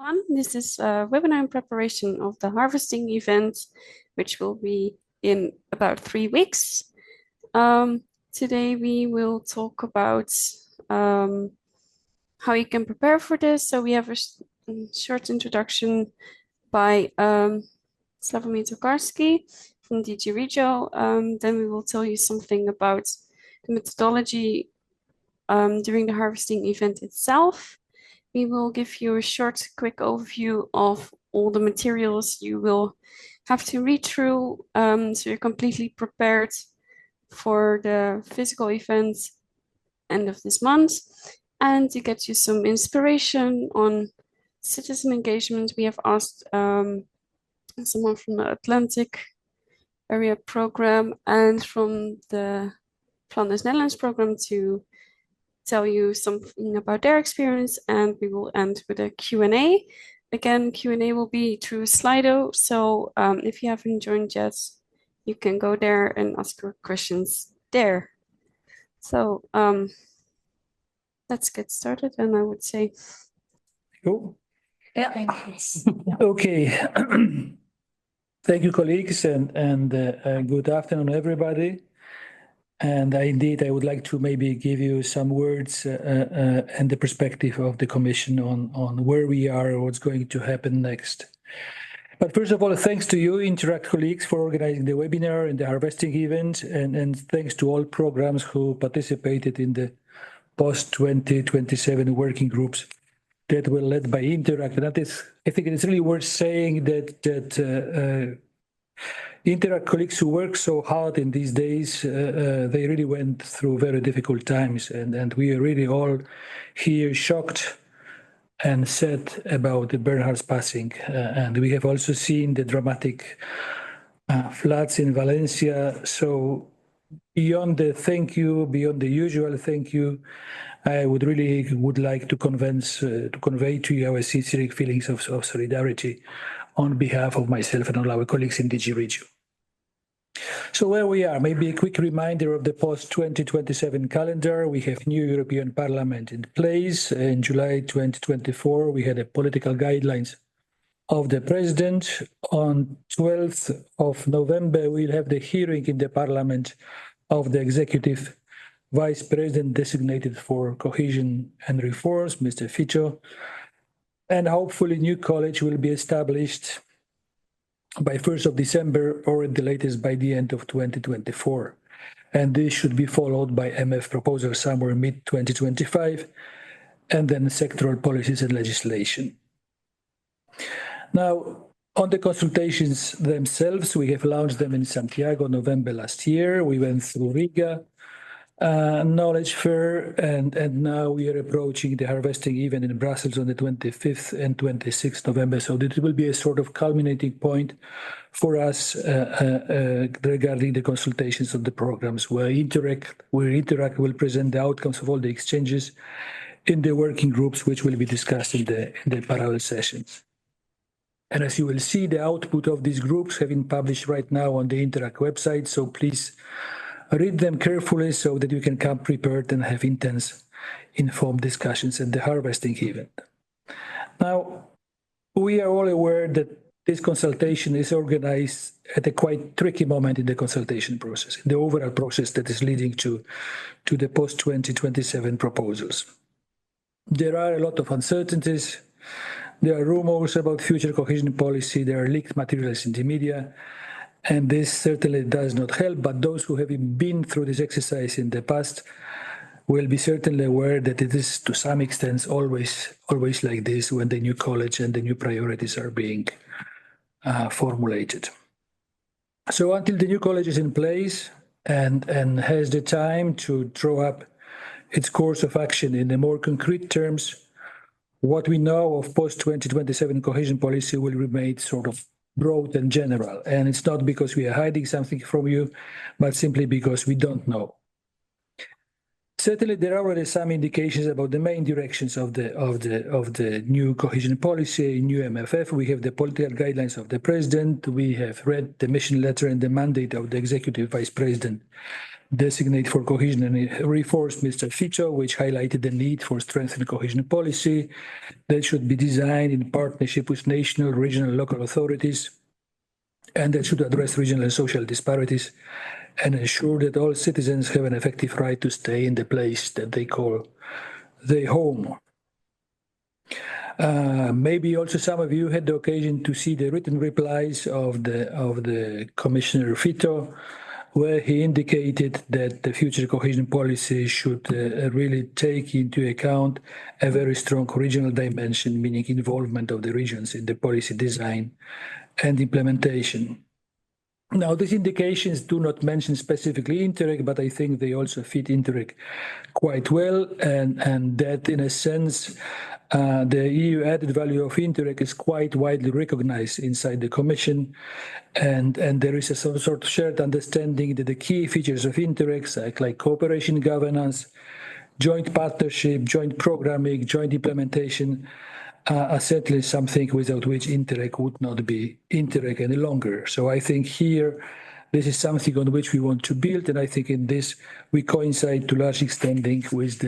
everyone. This is a webinar in preparation of the harvesting event, which will be in about 3 weeks. Today we will talk about how you can prepare for this. So we have a short introduction by Slawomir Tokarski from DG REGIO. Then we will tell you something about the methodology during the harvesting event itself. We will give you a short, quick overview of all the materials you will have to read through, so you're completely prepared for the physical event end of this month, and to get you some inspiration on citizen engagement. We have asked someone from the Altantic area program and from the Flanders-Netherlands program to tell you something about their experience, and we will end with a Q&A. Again, Q&A will be through Slido, so if you haven't joined yet, you can go there and ask your questions there. So let's get started, and I would say... Cool. Yeah. Okay. Thank you, colleagues, and good afternoon, everybody. And indeed, I would like to maybe give you some words and the perspective of the Commission on where we are, what's going to happen next. But first of all, thanks to you, Interreg colleagues, for organizing the webinar and the harvesting event, and thanks to all programs who participated in the post-2027 working groups that were led by Interreg. And that is, I think it's really worth saying that Interreg colleagues who work so hard in these days, they really went through very difficult times, and we are really all here shocked and sad about the Bernhard's passing. And we have also seen the dramatic floods in Valencia. So beyond the thank you, beyond the usual thank you, I would like to convey to you our sincere feelings of solidarity on behalf of myself and all our colleagues in DG REGIO. So where we are, maybe a quick reminder of the post-2027 calendar. We have new European Parliament in place. In July 2024, we had a political guidelines of the President. On 12th of November, we'll have the hearing in the Parliament of the Executive Vice President designated for Cohesion and Reforms, Mr. Fulcher. And hopefully new college will be established by 1st of December or at the latest by the end of 2024. And this should be followed by MF proposal somewhere mid-2025, and then sectoral policies and legislation. Now, on the consultations themselves, we have launched them in Santiago, November last year. We went through Riga, knowledge fair, and now we are approaching the harvesting event in Brussels on the 25th and 26th November. So this will be a sort of culminating point for us regarding the consultations of the programs, where Interreg will present the outcomes of all the exchanges in the working groups, which will be discussed in the parallel sessions. And as you will see, the output of these groups have been published right now on the Interreg website, so please read them carefully so that you can come prepared and have intense, informed discussions at the harvesting event. Now, we are all aware that this consultation is organized at a quite tricky moment in the consultation process, in the overall process that is leading to the post-2027 proposals. There are a lot of uncertainties. There are rumors about future cohesion policy. There are leaked materials in the media. And this certainly does not help, but those who have been through this exercise in the past will be certainly aware that it is to some extent always like this when the new college and the new priorities are being formulated. So until the new college is in place and has the time to draw up its course of action in the more concrete terms, what we know of post-2027 cohesion policy will remain sort of broad and general, and it's not because we are hiding something from you, but simply because we don't know. Certainly, there are already some indications about the main directions of the new cohesion policy, new MFF. We have the political guidelines of the President. We have read the mission letter and the mandate of the Executive Vice President designate for cohesion and reforms, Mr. Fico, which highlighted the need for strengthening cohesion policy that should be designed in partnership with national, regional, and local authorities, and that should address regional and social disparities and ensure that all citizens have an effective right to stay in the place that they call their home. Maybe also some of you had the occasion to see the written replies of the Commissioner Fito, where he indicated that the future cohesion policy should really take into account a very strong regional dimension, meaning involvement of the regions in the policy design and implementation. Now, these indications do not mention specifically Interreg, but I think they also fit Interreg quite well, and that in a sense, the EU added value of Interreg is quite widely recognized inside the Commission, and there is some sort of shared understanding that the key features of Interreg, like cooperation governance, joint partnership, joint programming, joint implementation, are certainly something without which Interreg would not be Interreg any longer. So I think here, this is something on which we want to build, and I think in this we coincide to large extent with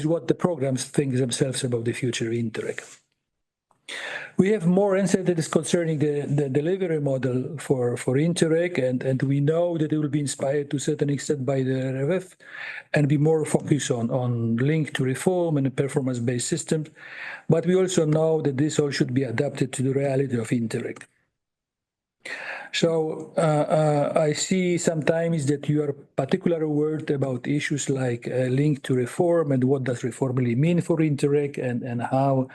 what the programs think themselves about the future Interreg. We have more incidents concerning the delivery model for Interreg, and we know that it will be inspired to a certain extent by the RRF and be more focused on link to reform and performance-based systems. But we also know that this all should be adapted to the reality of Interreg. So I see sometimes that you are particularly worried about issues like link to reform and what does reform really mean for Interreg and how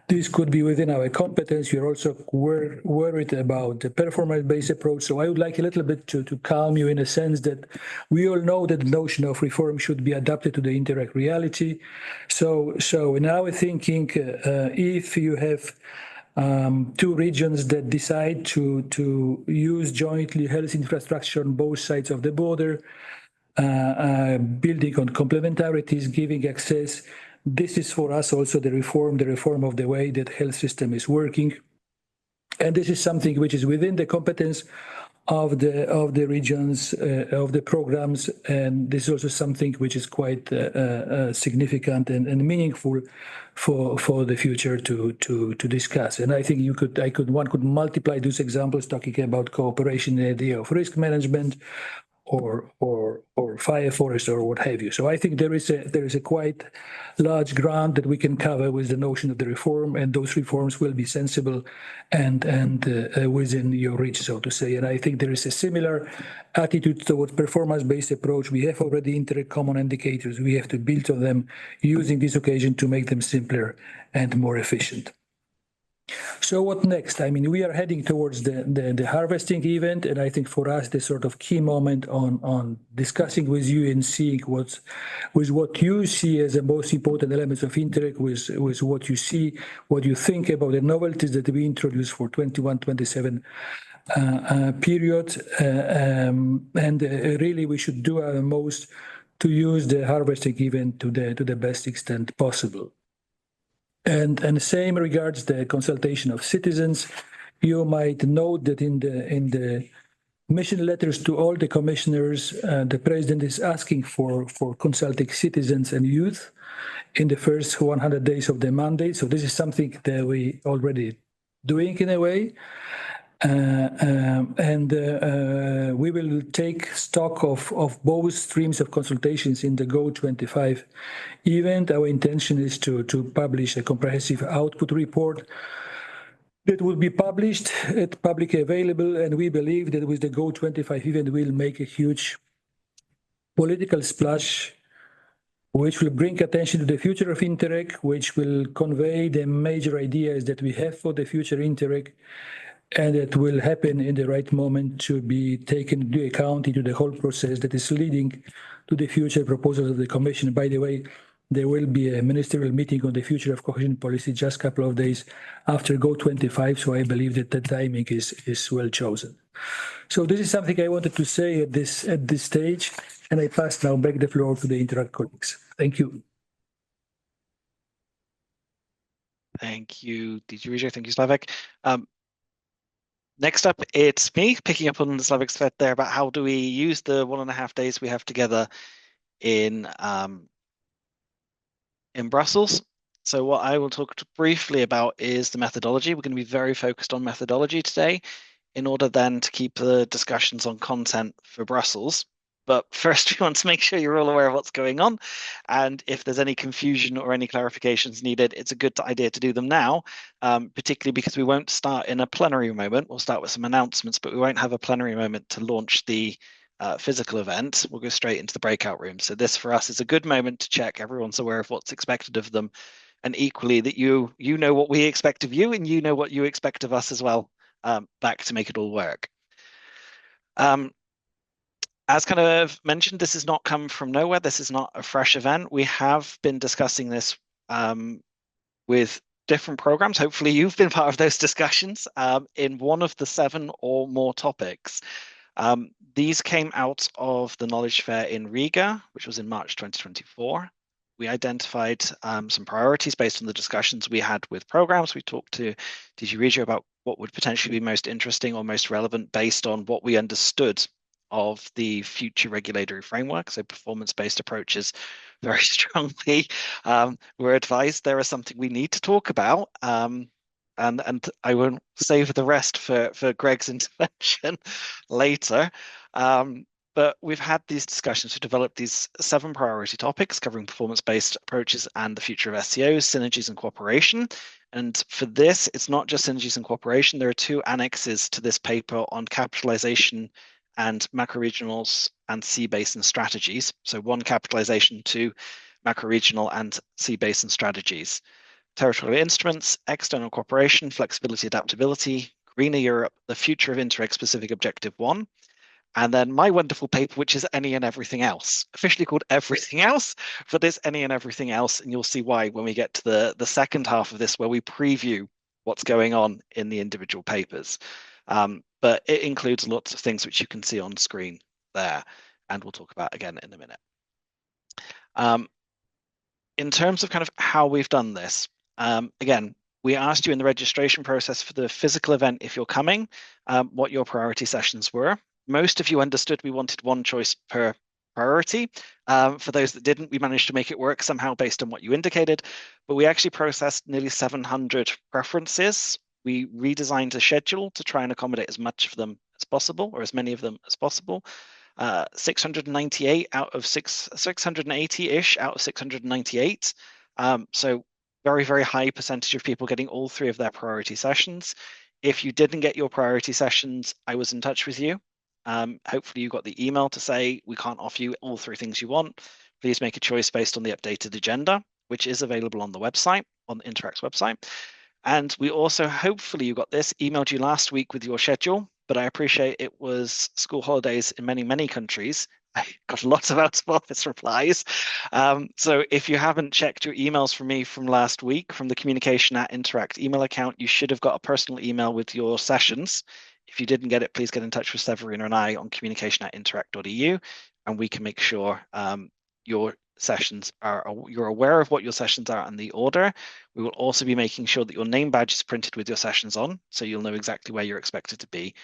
this could be within our competence. You're also worried about the performance-based approach. So I would like a little bit to calm you in a sense that we all know that the notion of reform should be adapted to the Interreg reality. So in our thinking, if you have two regions that decide to use jointly health infrastructure on both sides of the border, building on complementarities, giving access. This is for us also the reform of the way that health system is working. And this is something which is within the competence of the regions, of the programs, and this is also something which is quite significant and meaningful for the future to discuss. And I think one could multiply those examples talking about cooperation, the idea of risk management, or fire forest or what have you. So I think there is a quite large ground that we can cover with the notion of the reform, and those reforms will be sensible and within your reach, so to say. And I think there is a similar attitude towards performance-based approach. We have already Interreg common indicators. We have to build on them using this occasion to make them simpler and more efficient. So what next? I mean, we are heading towards the harvesting event, and I think for us the sort of key moment on discussing with you and seeing what you see as the most important elements of Interreg, with what you see, what you think about the novelties that we introduced for 21-27 period, and really we should do our most to use the harvesting event to the best extent possible. And the same regards the consultation of citizens. You might note that in the mission letters to all the commissioners, the president is asking for consulting citizens and youth in the first 100 days of the mandate. So this is something that we already doing in a way. We will take stock of both streams of consultations in the Go25 event. Our intention is to publish a comprehensive output report that will be published, publicly available, and we believe that with the Go25 event we'll make a huge political splash which will bring attention to the future of Interreg, which will convey the major ideas that we have for the future Interreg, and it will happen in the right moment to be taken into account into the whole process that is leading to the future proposals of the Commission. By the way, there will be a ministerial meeting on the future of cohesion policy just a couple of days after Go25, so I believe that the timing is well chosen. So this is something I wanted to say at this stage, and I pass now back the floor to the Interreg colleagues. Thank you. Thank you, DG REGIO. Thank you, Slavek. Next up, it's me picking up on the Slavic thread there about how do we use the 1.5 days we have together in Brussels. So what I will talk briefly about is the methodology. We're going to be very focused on methodology today in order then to keep the discussions on content for Brussels. But first, we want to make sure you're all aware of what's going on. And if there's any confusion or any clarifications needed, it's a good idea to do them now, particularly because we won't start in a plenary moment. We'll start with some announcements, but we won't have a plenary moment to launch the physical event. We'll go straight into the breakout room. So this for us is a good moment to check everyone's aware of what's expected of them, and equally that you know what we expect of you and you know what you expect of us as well, back to make it all work. As kind of mentioned, this has not come from nowhere. This is not a fresh event. We have been discussing this with different programs. Hopefully you've been part of those discussions in one of the 7 or more topics. These came out of the Knowledge Fair in Riga, which was in March 2024. We identified some priorities based on the discussions we had with programs. We talked to DG REGIO about what would potentially be most interesting or most relevant based on what we understood of the future regulatory framework. So performance-based approaches very strongly were advised there is something we need to talk about. And I won't save the rest for Greg's intervention later. But we've had these discussions to develop these 7 priority topics covering performance-based approaches and the future of SCOs, synergies and cooperation. And for this, it's not just synergies and cooperation. There are 2 annexes to this paper on capitalization and macro-regionals and sea basin strategies. So 1 capitalization, 2 macro-regional and sea basin strategies. Territorial instruments, external cooperation, flexibility, adaptability, greener Europe, the future of Interreg specific objective 1. And then my wonderful paper, which is any and everything else, officially called everything else, but it's any and everything else. And you'll see why when we get to the second half of this, where we preview what's going on in the individual papers. But it includes lots of things which you can see on screen there, and we'll talk about again in a minute. In terms of kind of how we've done this, again, we asked you in the registration process for the physical event, if you're coming, what your priority sessions were. Most of you understood we wanted 1 choice per priority. For those that didn't, we managed to make it work somehow based on what you indicated, but we actually processed nearly 700 preferences. We redesigned the schedule to try and accommodate as much of them as possible, or as many of them as possible. 698 out of 680-ish out of 698. So very, very high percentage of people getting all 3 of their priority sessions. If you didn't get your priority sessions, I was in touch with you. Hopefully you got the email to say we can't offer you all 3 things you want. Please make a choice based on the updated agenda, which is available on the website, on the Interreg's website. And we also, hopefully you got this, emailed you last week with your schedule, but I appreciate it was school holidays in many, many countries. I got lots of out-of-office replies. So if you haven't checked your emails from me from last week, from the communication@interact email account, you should have got a personal email with your sessions. If you didn't get it, please get in touch with Severina and I on communication@interact.eu, and we can make sure your sessions you're aware of what your sessions are and the order. We will also be making sure that your name badge is printed with your sessions on, so you'll know exactly where you're expected to be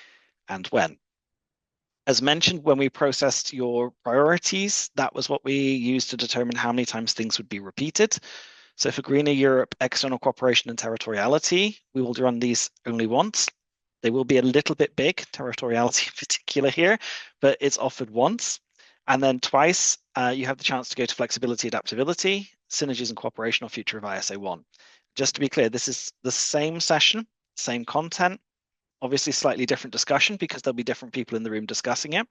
and when. As mentioned, when we processed your priorities, that was what we used to determine how many times things would be repeated. So for Greener Europe, external cooperation and territoriality, we will run these only once. They will be a little bit big, territoriality in particular here, but it's offered once. And then twice, you have the chance to go to flexibility, adaptability, synergies and cooperation, or future of ISA 1. Just to be clear, this is the same session, same content, obviously slightly different discussion because there'll be different people in the room discussing it,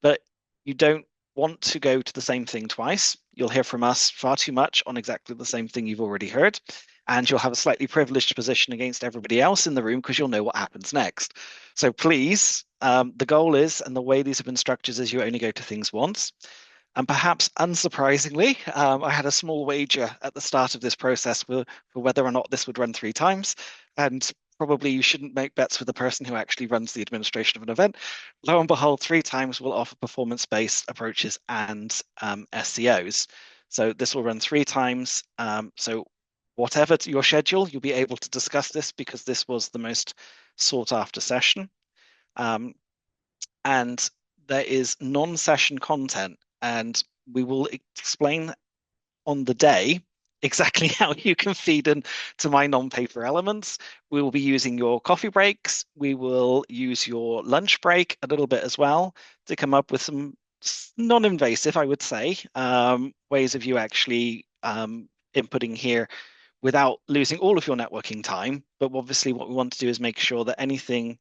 but you don't want to go to the same thing twice. You'll hear from us far too much on exactly the same thing you've already heard, and you'll have a slightly privileged position against everybody else in the room because you'll know what happens next. So please, the goal is, and the way these have been structured, is you only go to things once. And perhaps unsurprisingly, I had a small wager at the start of this process for whether or not this would run 3 times. And probably you shouldn't make bets with the person who actually runs the administration of an event. Lo and behold, 3 times we'll offer performance-based approaches and SCOs. So this will run 3 times. So whatever your schedule, you'll be able to discuss this because this was the most sought after session. And there is non-session content, and we will explain on the day exactly how you can feed in to my non-paper elements. We will be using your coffee breaks. We will use your lunch break a little bit as well to come up with some non-invasive, I would say, ways of you actually inputting here without losing all of your networking time. But obviously what we want to do is make sure that anything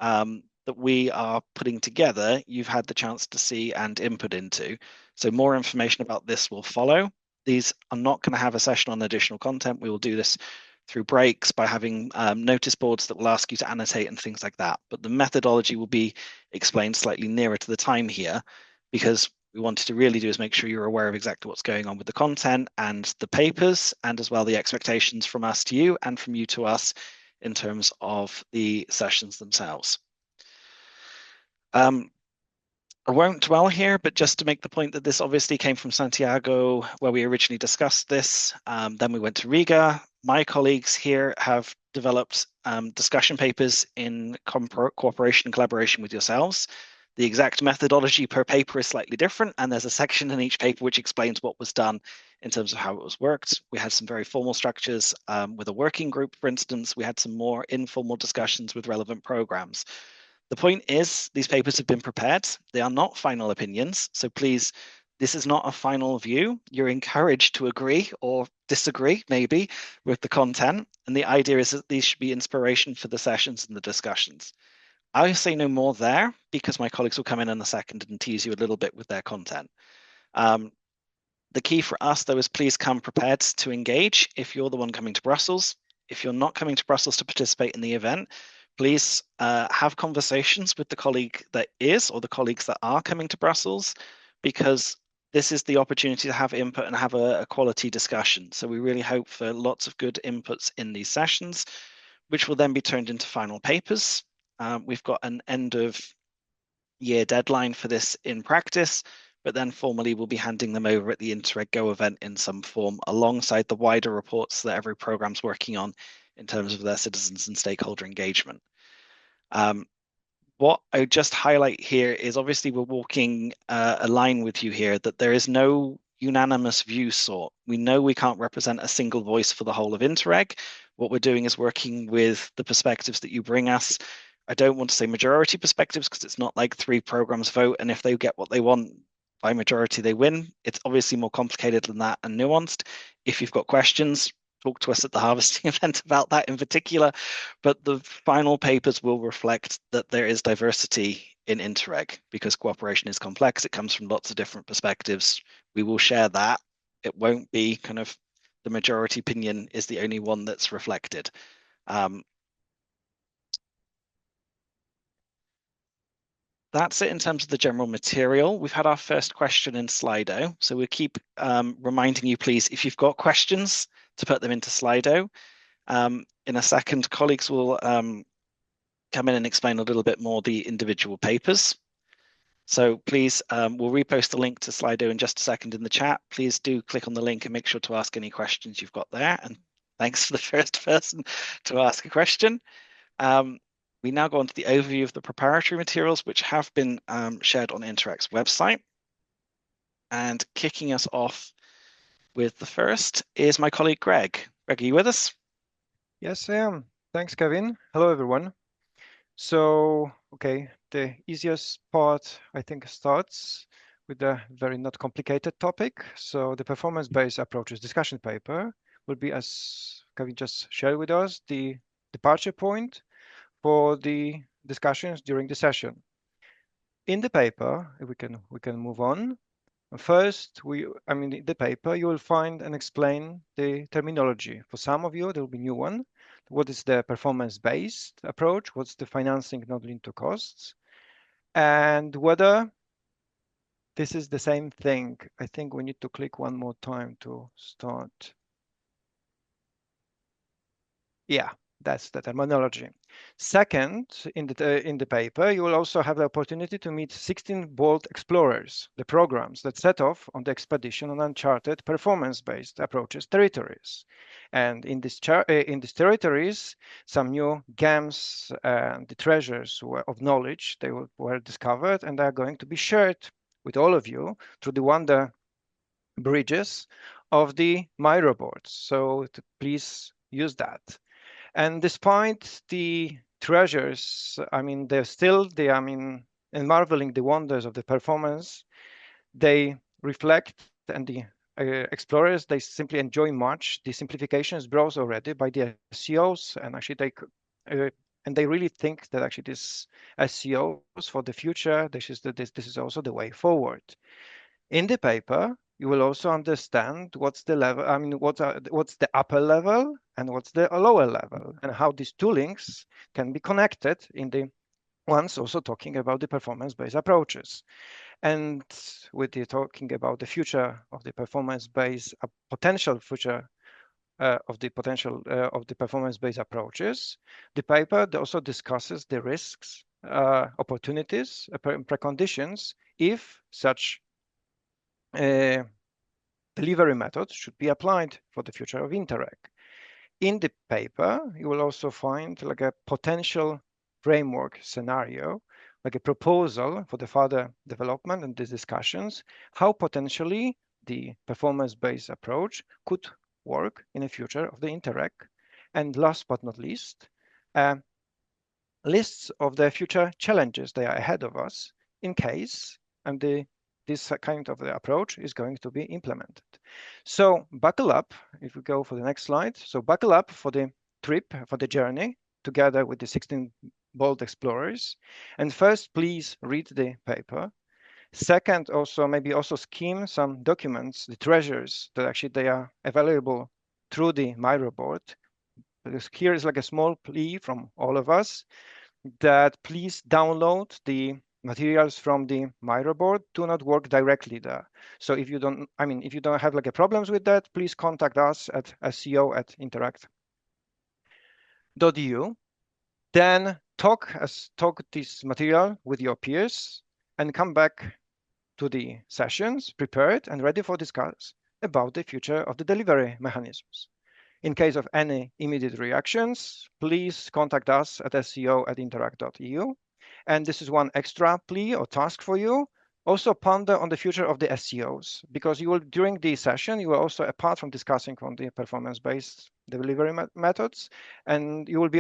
that we are putting together, you've had the chance to see and input into. So more information about this will follow. These are not going to have a session on additional content. We will do this through breaks by having notice boards that will ask you to annotate and things like that. But the methodology will be explained slightly nearer to the time here, because we wanted to really do is make sure you're aware of exactly what's going on with the content and the papers, and as well the expectations from us to you and from you to us in terms of the sessions themselves. I won't dwell here, but just to make the point that this obviously came from Santiago, where we originally discussed this. Then we went to Riga. My colleagues here have developed discussion papers in cooperation and collaboration with yourselves. The exact methodology per paper is slightly different, and there's a section in each paper which explains what was done in terms of how it was worked. We had some very formal structures with a working group, for instance. We had some more informal discussions with relevant programs. The point is, these papers have been prepared. They are not final opinions. So please, this is not a final view. You're encouraged to agree or disagree, maybe, with the content. And the idea is that these should be inspiration for the sessions and the discussions. I'll say no more there because my colleagues will come in a second and tease you a little bit with their content. The key for us, though, is please come prepared to engage if you're the one coming to Brussels. If you're not coming to Brussels to participate in the event, please have conversations with the colleague that is, or the colleagues that are coming to Brussels, because this is the opportunity to have input and have a quality discussion. So we really hope for lots of good inputs in these sessions, which will then be turned into final papers. We've got an end of year deadline for this in practice, but then formally we'll be handing them over at the Interreg Go event in some form, alongside the wider reports that every program's working on in terms of their citizens and stakeholder engagement. What I would just highlight here is obviously we're walking a line with you here that there is no unanimous view sought. We know we can't represent a single voice for the whole of Interreg. What we're doing is working with the perspectives that you bring us. I don't want to say majority perspectives because it's not like 3 programs vote and if they get what they want by majority they win. It's obviously more complicated than that and nuanced. If you've got questions, talk to us at the harvesting event about that in particular, but the final papers will reflect that there is diversity in Interreg because cooperation is complex. It comes from lots of different perspectives. We will share that. It won't be kind of the majority opinion is the only one that's reflected. That's it in terms of the general material. We've had our first question in Slido. So we'll keep reminding you, please, if you've got questions, to put them into Slido. In a second, colleagues will come in and explain a little bit more the individual papers. So please, we'll repost the link to Slido in just a second in the chat. Please do click on the link and make sure to ask any questions you've got there. And thanks for the first person to ask a question. We now go on to the overview of the preparatory materials, which have been shared on Interreg's website. And kicking us off with the first is my colleague, Greg. Greg, are you with us? Yes, I am. Thanks, Kevin. Hello, everyone. So, okay, the easiest part, I think, starts with a very not complicated topic. So the performance-based approaches discussion paper will be, as Kevin just shared with us, the departure point for the discussions during the session. In the paper, if we can move on. First, in the paper, you will find and explain the terminology. For some of you, there will be new one. What is the performance-based approach? What's the financing not linked to costs? And whether this is the same thing. I think we need to click one more time to start. Yeah, That's the terminology. Second, in the paper, you will also have the opportunity to meet 16 bold explorers, the programs that set off on the expedition on uncharted performance-based approaches territories. And in these territories, some new gems and the treasures of knowledge, they were discovered and are going to be shared with all of you through the wonder bridges of the Miro boards. So please use that. And despite the treasures, I mean, and marveling the wonders of the performance, they reflect, and the explorers, they simply enjoy much the simplifications brought already by the SCOs, and actually they really think that actually this SCOs for the future, this is also the way forward. In the paper, you will also understand what's the level, I mean, what's the upper level and what's the lower level, and how these two links can be connected in the ones also talking about the performance-based approaches. And with the talking about the future of the performance-based, potential future of the performance-based approaches, the paper also discusses the risks, opportunities, preconditions if such delivery methods should be applied for the future of Interreg. In the paper, you will also find like a potential framework scenario, like a proposal for the further development and these discussions, how potentially the performance-based approach could work in the future of the Interreg. And last but not least, lists of the future challenges that are ahead of us in case this kind of the approach is going to be implemented. So buckle up, if we go for the next slide. So buckle up for the trip, for the journey, together with the 16 bold explorers. And first, please read the paper. Second, maybe also skim some documents, the treasures that actually they are available through the Miro board. Because here is like a small plea from all of us that please download the materials from the Miro board. Do not work directly there. So if you don't have like a problems with that, please contact us at sco@interreg.eu. Then talk this material with your peers and come back to the sessions prepared and ready for discuss about the future of the delivery mechanisms. In case of any immediate reactions, please contact us at sco@interreg.eu. And this is one extra plea or task for you. Also ponder on the future of the SCOs, because you will, during the session, you will also, apart from discussing on the performance-based delivery methods, and you will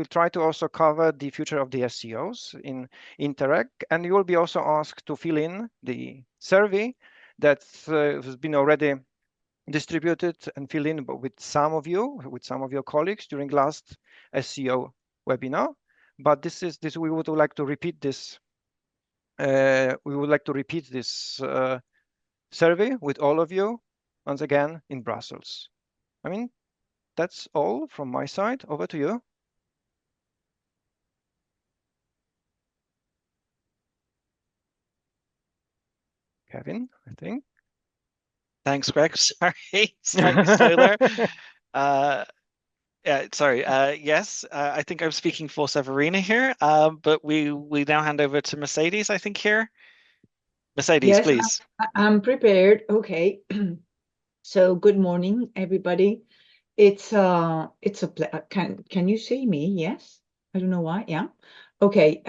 try to also cover the future of the SCOs in Interreg, and you will be also asked to fill in the survey that has been already distributed and fill in with some of your colleagues during last SCO webinar. But we would like to repeat this. We would like to repeat this survey with all of you once again in Brussels. I mean, that's all from my side. Over to you. Kevin, I think. Thanks, Greg. Sorry, slightly slow there. Yeah, sorry. Yes, I think I'm speaking for Severina here, but we now hand over to Mercedes, I think, here. Mercedes, yes, please. I'm prepared. Okay. So good morning, everybody. It's a can you see me? Yes. I don't know why. Yeah. Okay.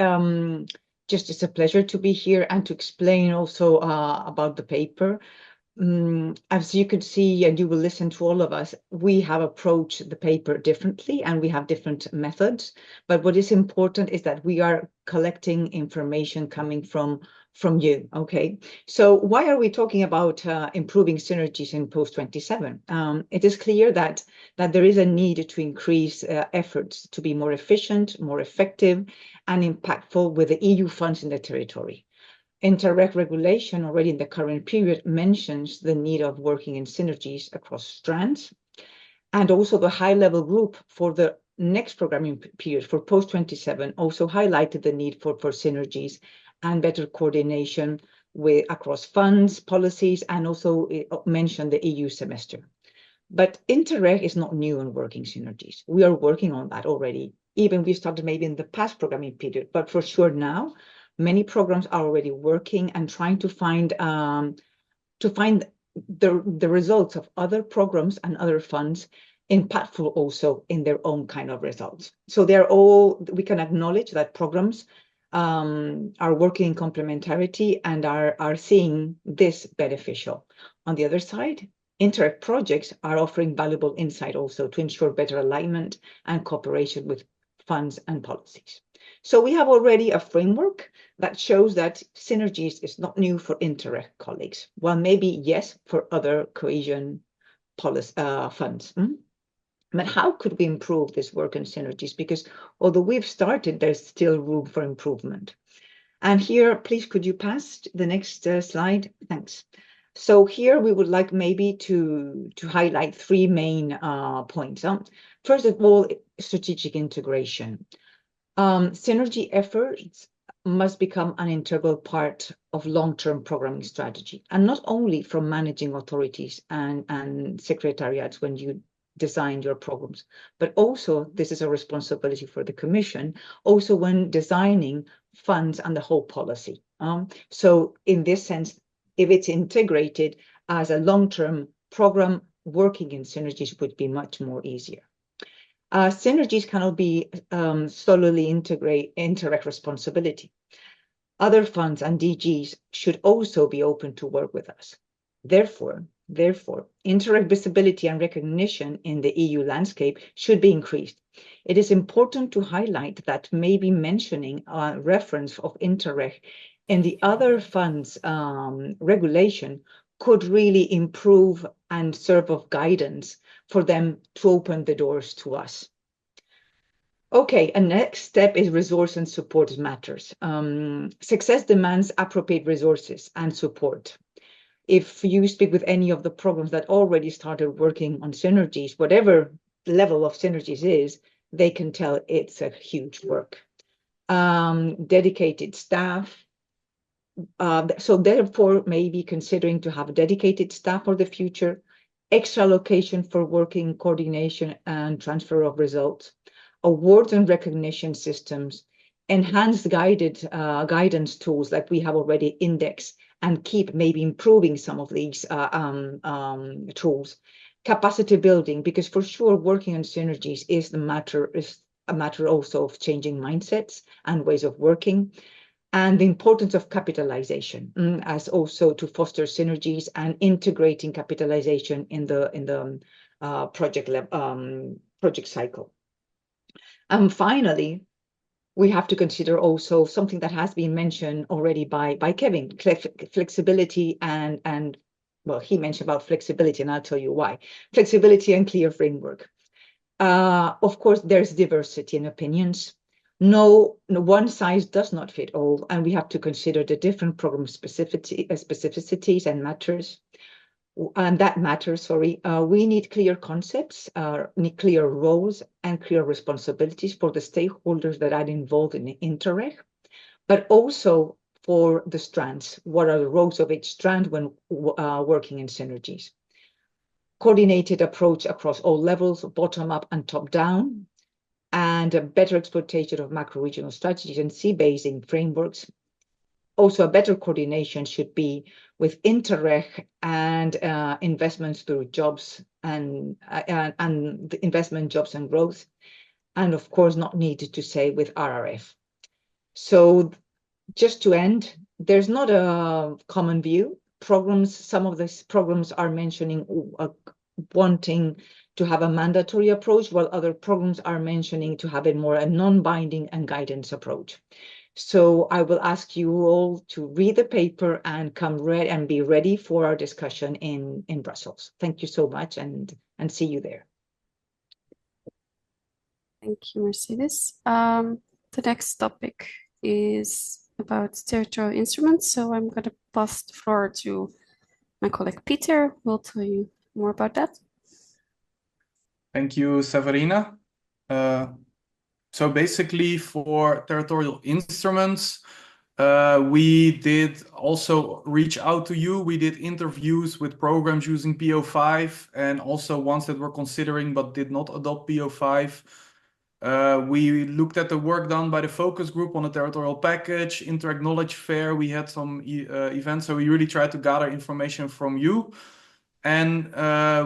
Just it's a pleasure to be here and to explain also about the paper. As you could see, and you will listen to all of us, we have approached the paper differently and we have different methods. But what is important is that we are collecting information coming from you. Okay, so why are we talking about improving synergies in post-27? It is clear that there is a need to increase efforts to be more efficient, more effective, and impactful with the EU funds in the territory. Interreg regulation already in the current period mentions the need of working in synergies across strands, and also the high-level group for the next programming period for post-27 also highlighted the need for synergies and better coordination across funds, policies, and also mentioned the EU semester. But Interreg is not new in working synergies. We are working on that already. Even we started maybe in the past programming period, but for sure now, many programs are already working and trying to find the results of other programs and other funds impactful also in their own kind of results. So we can acknowledge that programs are working in complementarity and are seeing this beneficial. On the other side, Interreg projects are offering valuable insight also to ensure better alignment and cooperation with funds and policies. So we have already a framework that shows that synergies is not new for Interreg colleagues. Well, maybe yes, for other cohesion policy funds. But how could we improve this work in synergies? Because although we've started, there's still room for improvement. And here, please, could you pass the next slide? Thanks. So here we would like maybe to highlight three main points. First of all, strategic integration. Synergy efforts must become an integral part of long-term programming strategy, and not only from managing authorities and secretariats when you design your programs, but also this is a responsibility for the Commission, also when designing funds and the whole policy. So in this sense, if it's integrated as a long-term program, working in synergies would be much more easier. Synergies cannot be solely Interreg responsibility. Other funds and DGs should also be open to work with us. Therefore, Interreg visibility and recognition in the EU landscape should be increased. It is important to highlight that maybe mentioning a reference of Interreg in the other funds regulation could really improve and serve of guidance for them to open the doors to us. Okay, a next step is resource and support matters. Success demands appropriate resources and support. If you speak with any of the programs that already started working on synergies, whatever level of synergies is, they can tell it's a huge work. Dedicated staff. So therefore, maybe considering to have dedicated staff for the future, extra allocation for working coordination and transfer of results, awards and recognition systems, enhanced guidance tools like we have already indexed and keep maybe improving some of these tools, capacity building, because for sure working on synergies is a matter also of changing mindsets and ways of working, and the importance of capitalization as also to foster synergies and integrating capitalization in the project cycle. And finally, we have to consider also something that has been mentioned already by Kevin, flexibility and well, he mentioned about flexibility, and I'll tell you why. Flexibility and clear framework. Of course, there's diversity in opinions. No one size does not fit all, and we have to consider the different program specificities and matters. And that matters, sorry. We need clear concepts, need clear roles and clear responsibilities for the stakeholders that are involved in the Interreg, but also for the strands. What are the roles of each strand when working in synergies? Coordinated approach across all levels, bottom up and top down, and a better exploitation of macro-regional strategies and sea-basing frameworks. Also, a better coordination should be with Interreg and investments through jobs and the investment, jobs and growth, and of course, not needed to say with RRF. So, just to end, there's not a common view. Some of these programs are mentioning wanting to have a mandatory approach, while other programs are mentioning to have a more non-binding and guidance approach. So I will ask you all to read the paper and be ready for our discussion in Brussels. Thank you so much, and see you there. Thank you, Mercedes. The next topic is about territorial instruments. So I'm going to pass the floor to my colleague Peter, who will tell you more about that. Thank you, Severina. So basically for territorial instruments, We did also reach out to you. We did interviews with programs using PO5 and also ones that were considering but did not adopt PO5. We looked at the work done by the focus group on the territorial package, Interreg Knowledge Fair. We had some events, so we really tried to gather information from you. And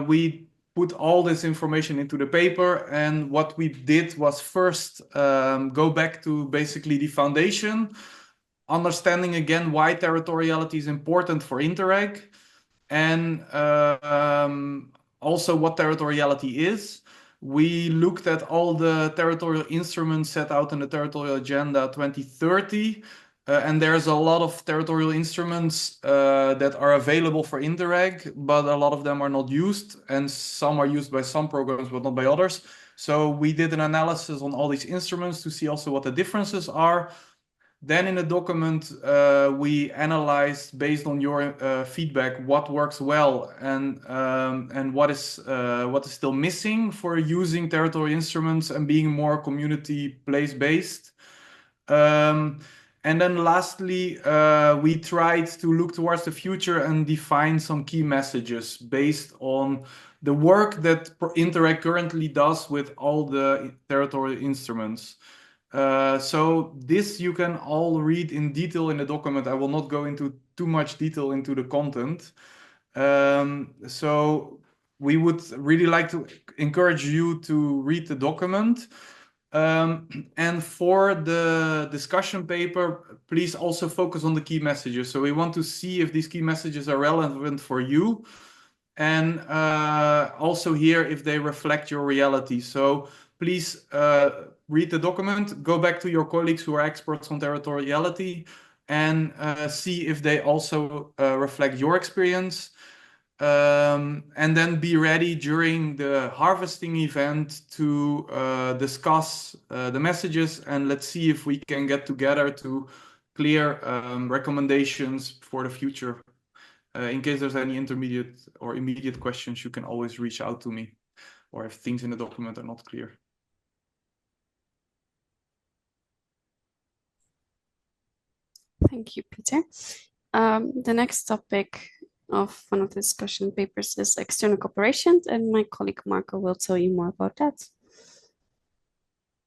we put all this information into the paper. And what we did was first go back to basically the foundation, understanding again why territoriality is important for Interreg, and also what territoriality is. We looked at all the territorial instruments set out in the Territorial Agenda 2030, and there's a lot of territorial instruments that are available for Interreg, but a lot of them are not used, and some are used by some programs, but not by others. So we did an analysis on all these instruments to see also what the differences are. Then in the document, we analyzed based on your feedback what works well and what is still missing for using territorial instruments and being more community place-based. And then lastly, we tried to look towards the future and define some key messages based on the work that Interreg currently does with all the territorial instruments. So this you can all read in detail in the document. I will not go into too much detail into the content. So we would really like to encourage you to read the document. And for the discussion paper, please also focus on the key messages. So we want to see if these key messages are relevant for you, and also hear if they reflect your reality. So please read the document, go back to your colleagues who are experts on territoriality, and see if they also reflect your experience. And then be ready during the harvesting event to discuss the messages, and let's see if we can get together to clear recommendations for the future. In case there's any intermediate or immediate questions, you can always reach out to me, or if things in the document are not clear. Thank you, Peter. The next topic of one of the discussion papers is external cooperation, and my colleague Marco will tell you more about that.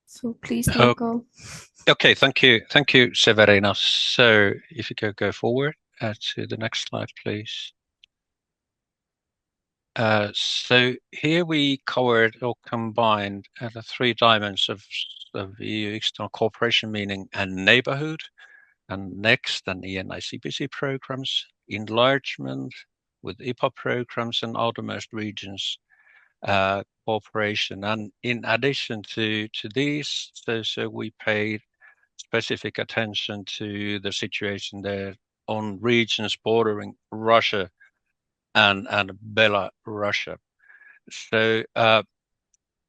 So please, Marco. Okay, thank you, Severina. So if you could go forward to the next slide, please. So here we covered or combined the 3 dimensions of EU external cooperation, meaning and neighborhood, and next and ENICPC programs, enlargement with IPA programs, and outermost regions cooperation. And in addition to these, so we paid specific attention to the situation there on regions bordering Russia and Belarus. So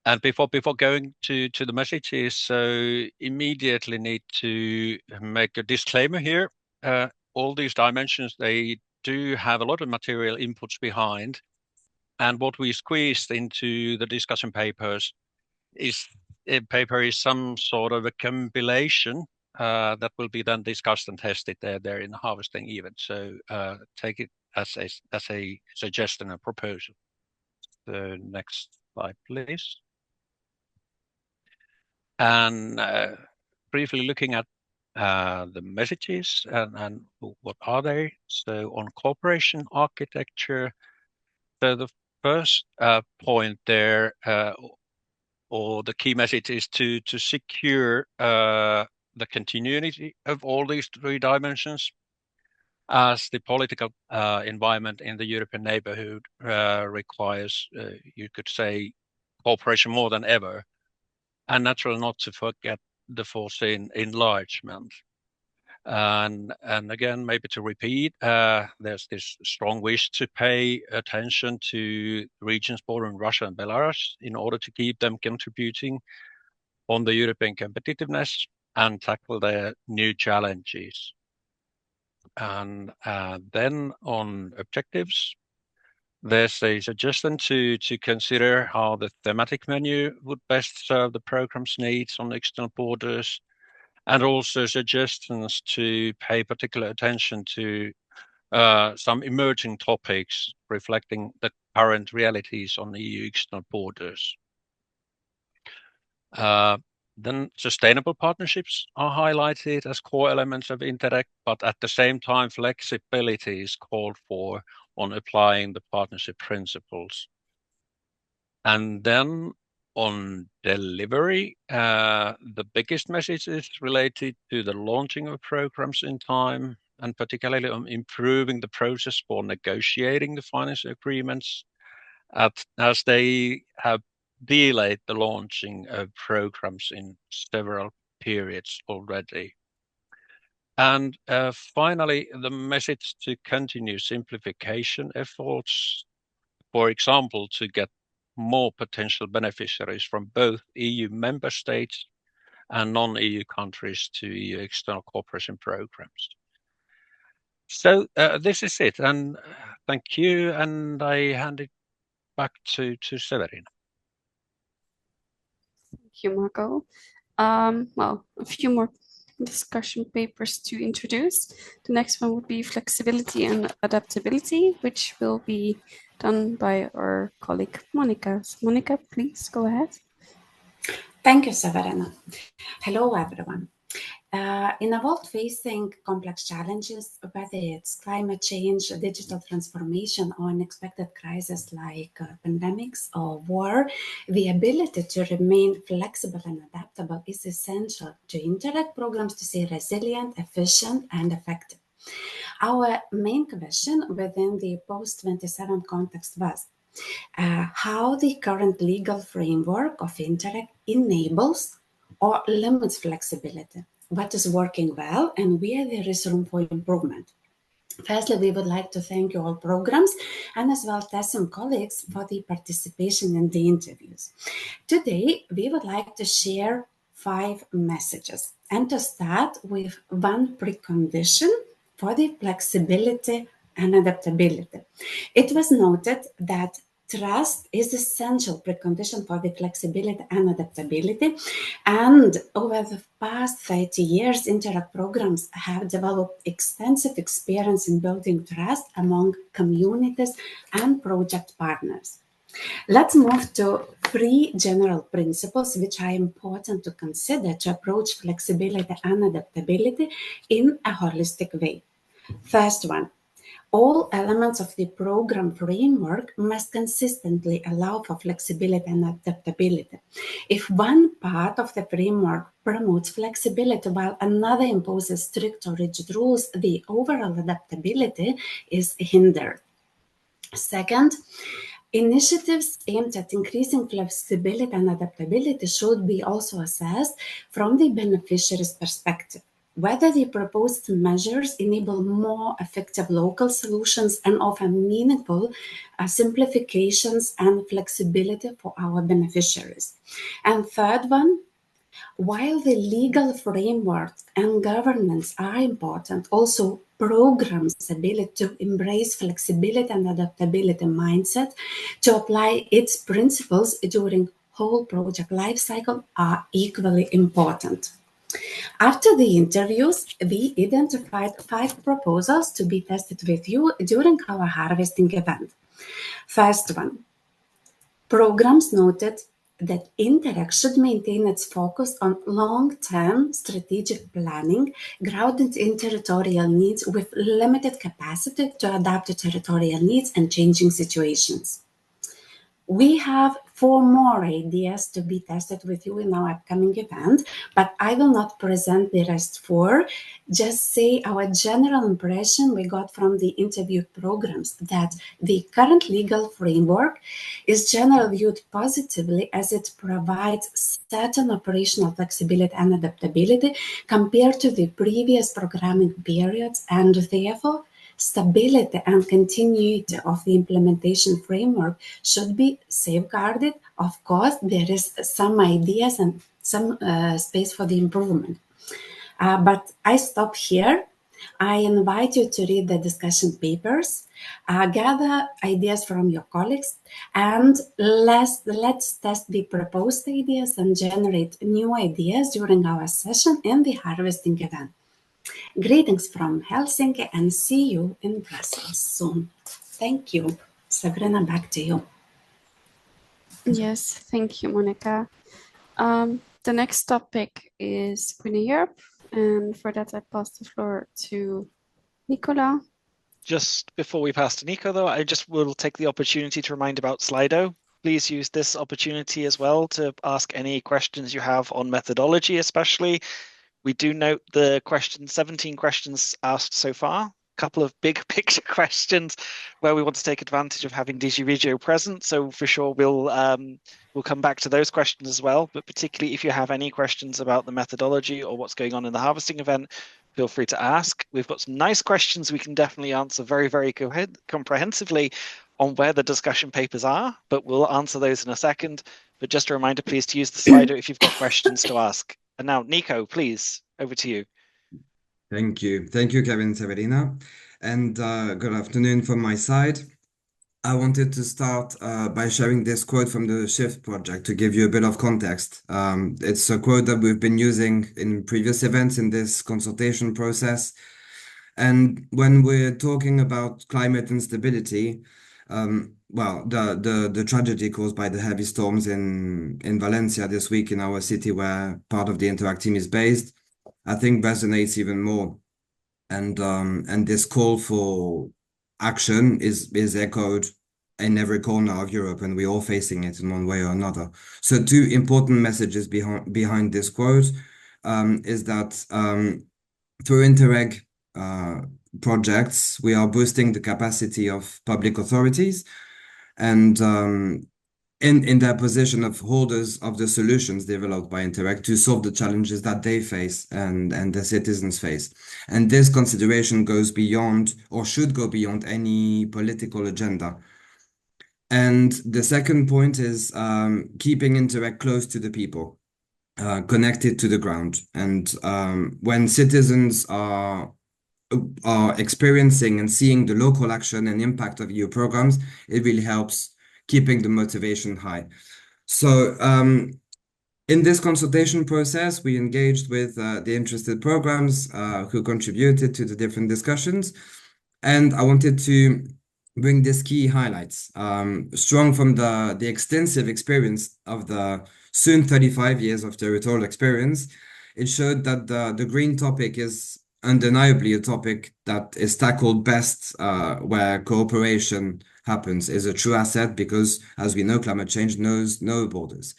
and before going to the messages, so immediately need to make a disclaimer here. All these dimensions, they do have a lot of material inputs behind, and what we squeezed into the discussion papers is some sort of a compilation that will be then discussed and tested there in the harvesting event. So take it as a suggestion and proposal. The next slide, please. And briefly looking at the messages and what are they. So on cooperation architecture, so the first point there, or the key message, is to secure the continuity of all these 3 dimensions, as the political environment in the European neighborhood requires, you could say, cooperation more than ever, and natural not to forget the foreseen enlargement. And again, maybe to repeat, there's this strong wish to pay attention to regions bordering Russia and Belarus in order to keep them contributing on the European competitiveness and tackle their new challenges. And then on objectives, there's a suggestion to consider how the thematic menu would best serve the program's needs on external borders, and also suggestions to pay particular attention to some emerging topics reflecting the current realities on EU external borders. Then sustainable partnerships are highlighted as core elements of Interreg, but at the same time, flexibility is called for on applying the partnership principles. And then on delivery, the biggest message is related to the launching of programs in time, and particularly on improving the process for negotiating the financial agreements, as they have delayed the launching of programs in several periods already. And finally, the message to continue simplification efforts, for example, to get more potential beneficiaries from both EU member states and non-EU countries to EU external cooperation programs. So this is it, and thank you, and I hand it back to Severin. Thank you, Marco. Well, a few more discussion papers to introduce. The next one would be flexibility and adaptability, which will be done by our colleague Monica. So Monica, please go ahead. Thank you, Severina. Hello, everyone. In a world facing complex challenges, whether it's climate change, digital transformation, or unexpected crises like pandemics or war, the ability to remain flexible and adaptable is essential to Interreg programs to stay resilient, efficient, and effective. Our main question within the post-27 context was how the current legal framework of Interreg enables or limits flexibility, what is working well, and where there is room for improvement. Firstly, we would like to thank you all programs and as well TESM colleagues for the participation in the interviews. Today, we would like to share 5 messages and to start with one precondition for the flexibility and adaptability. It was noted that trust is essential precondition for the flexibility and adaptability. And over the past 30 years, Interreg programs have developed extensive experience in building trust among communities and project partners. Let's move to 3 general principles which are important to consider to approach flexibility and adaptability in a holistic way. First one, all elements of the program framework must consistently allow for flexibility and adaptability. If one part of the framework promotes flexibility while another imposes strict or rigid rules, the overall adaptability is hindered. Second, initiatives aimed at increasing flexibility and adaptability should be also assessed from the beneficiary's perspective. Whether the proposed measures enable more effective local solutions and offer meaningful simplifications and flexibility for our beneficiaries. And third one, while the legal framework and governance are important, also programs' ability to embrace flexibility and adaptability mindset to apply its principles during whole project lifecycle are equally important. After the interviews, we identified 5 proposals to be tested with you during our harvesting event. First one, programs noted that Interreg should maintain its focus on long-term strategic planning grounded in territorial needs with limited capacity to adapt to territorial needs and changing situations. We have 4 more ideas to be tested with you in our upcoming event, but I will not present the rest 4. Just say our general impression we got from the interviewed programs that the current legal framework is generally viewed positively as it provides certain operational flexibility and adaptability compared to the previous programming periods, and therefore stability and continuity of the implementation framework should be safeguarded. Of course, there is some ideas and some space for the improvement. But I stop here. I invite you to read the discussion papers, gather ideas from your colleagues, and let's test the proposed ideas and generate new ideas during our session in the harvesting event. Greetings from Helsinki and see you in Brussels soon. Thank you. Sabrina, back to you. Yes, thank you, Monica. The next topic is Green Europe, and for that I pass the floor to Nicola. Just before we pass to Nico, though, I just will take the opportunity to remind about Slido. Please use this opportunity as well to ask any questions you have on methodology, especially. We do note the 17 questions asked so far. A couple of big picture questions where we want to take advantage of having DG REGIO present. So for sure, we'll come back to those questions as well. But particularly if you have any questions about the methodology or what's going on in the harvesting event, feel free to ask. We've got some nice questions we can definitely answer very, very comprehensively on where the discussion papers are, but we'll answer those in a second. But just a reminder, please, to use the Slido if you've got questions to ask. And now, Nico, please, over to you. Thank you. Thank you, Kevin, Severina. And good afternoon from my side. I wanted to start by sharing this quote from the Shift project to give you a bit of context. It's a quote that we've been using in previous events in this consultation process. And when we're talking about climate instability, well, the tragedy caused by the heavy storms in Valencia this week in our city, where part of the Interreg team is based, I think resonates even more. And this call for action is echoed in every corner of Europe, and we're all facing it in one way or another. So two important messages behind this quote is that through Interreg projects, we are boosting the capacity of public authorities and in their position of holders of the solutions developed by Interreg to solve the challenges that they face and the citizens face. And this consideration goes beyond, or should go beyond, any political agenda. And the second point is keeping Interreg close to the people, connected to the ground. And when citizens are experiencing and seeing the local action and impact of EU programs, it really helps keeping the motivation high. So in this consultation process, we engaged with the interested programs who contributed to the different discussions. And I wanted to bring these key highlights, strong from the extensive experience of the soon 35 years of territorial experience. It showed that the green topic is undeniably a topic that is tackled best where cooperation happens, is a true asset, because as we know, climate change knows no borders.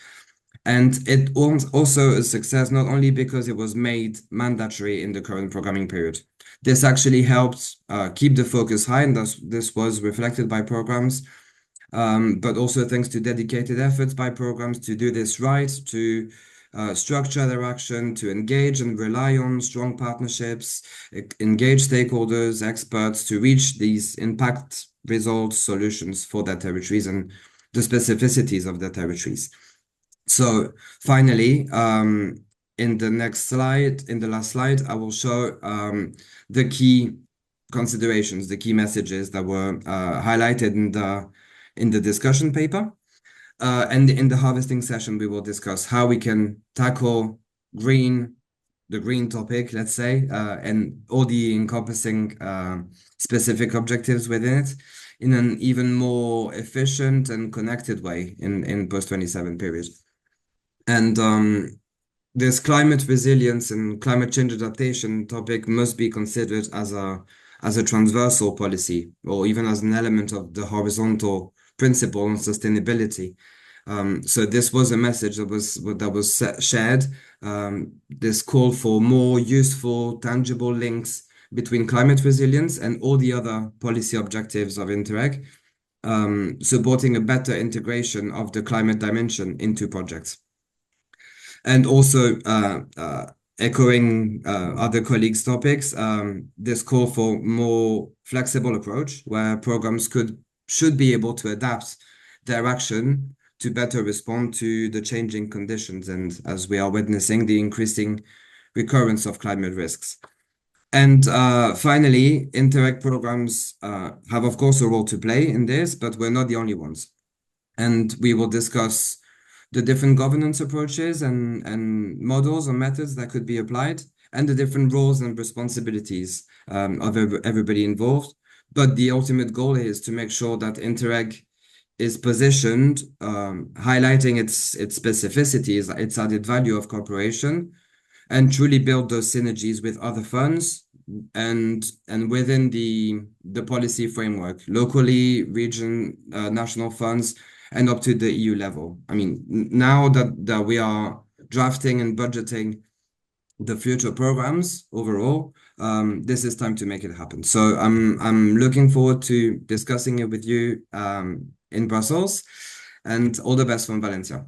And it was also a success not only because it was made mandatory in the current programming period. This actually helped keep the focus high, and this was reflected by programs, but also thanks to dedicated efforts by programs to do this right, to structure their action, to engage and rely on strong partnerships, engage stakeholders, experts to reach these impact results, solutions for their territories and the specificities of their territories. So finally, in the next slide, in the last slide, I will show the key considerations, the key messages that were highlighted in the discussion paper. And in the harvesting session, we will discuss how we can tackle the green topic, let's say, and all the encompassing specific objectives within it in an even more efficient and connected way in post-27 period. And this climate resilience and climate change adaptation topic must be considered as a transversal policy, or even as an element of the horizontal principle on sustainability. So this was a message that was shared. This call for more useful, tangible links between climate resilience and all the other policy objectives of Interreg, supporting a better integration of the climate dimension into projects. And also echoing other colleagues' topics, this call for more flexible approach where programs should be able to adapt their action to better respond to the changing conditions and, as we are witnessing, the increasing recurrence of climate risks. And finally, Interreg programs have, of course, a role to play in this, but we're not the only ones. And we will discuss the different governance approaches and models or methods that could be applied, and the different roles and responsibilities of everybody involved. But the ultimate goal is to make sure that Interreg is positioned, highlighting its specificities, its added value of cooperation, and truly build those synergies with other funds and within the policy framework, locally, region, national funds, and up to the EU level. I mean, now that we are drafting and budgeting the future programs overall, this is time to make it happen. So I'm looking forward to discussing it with you in Brussels, and all the best from Valencia.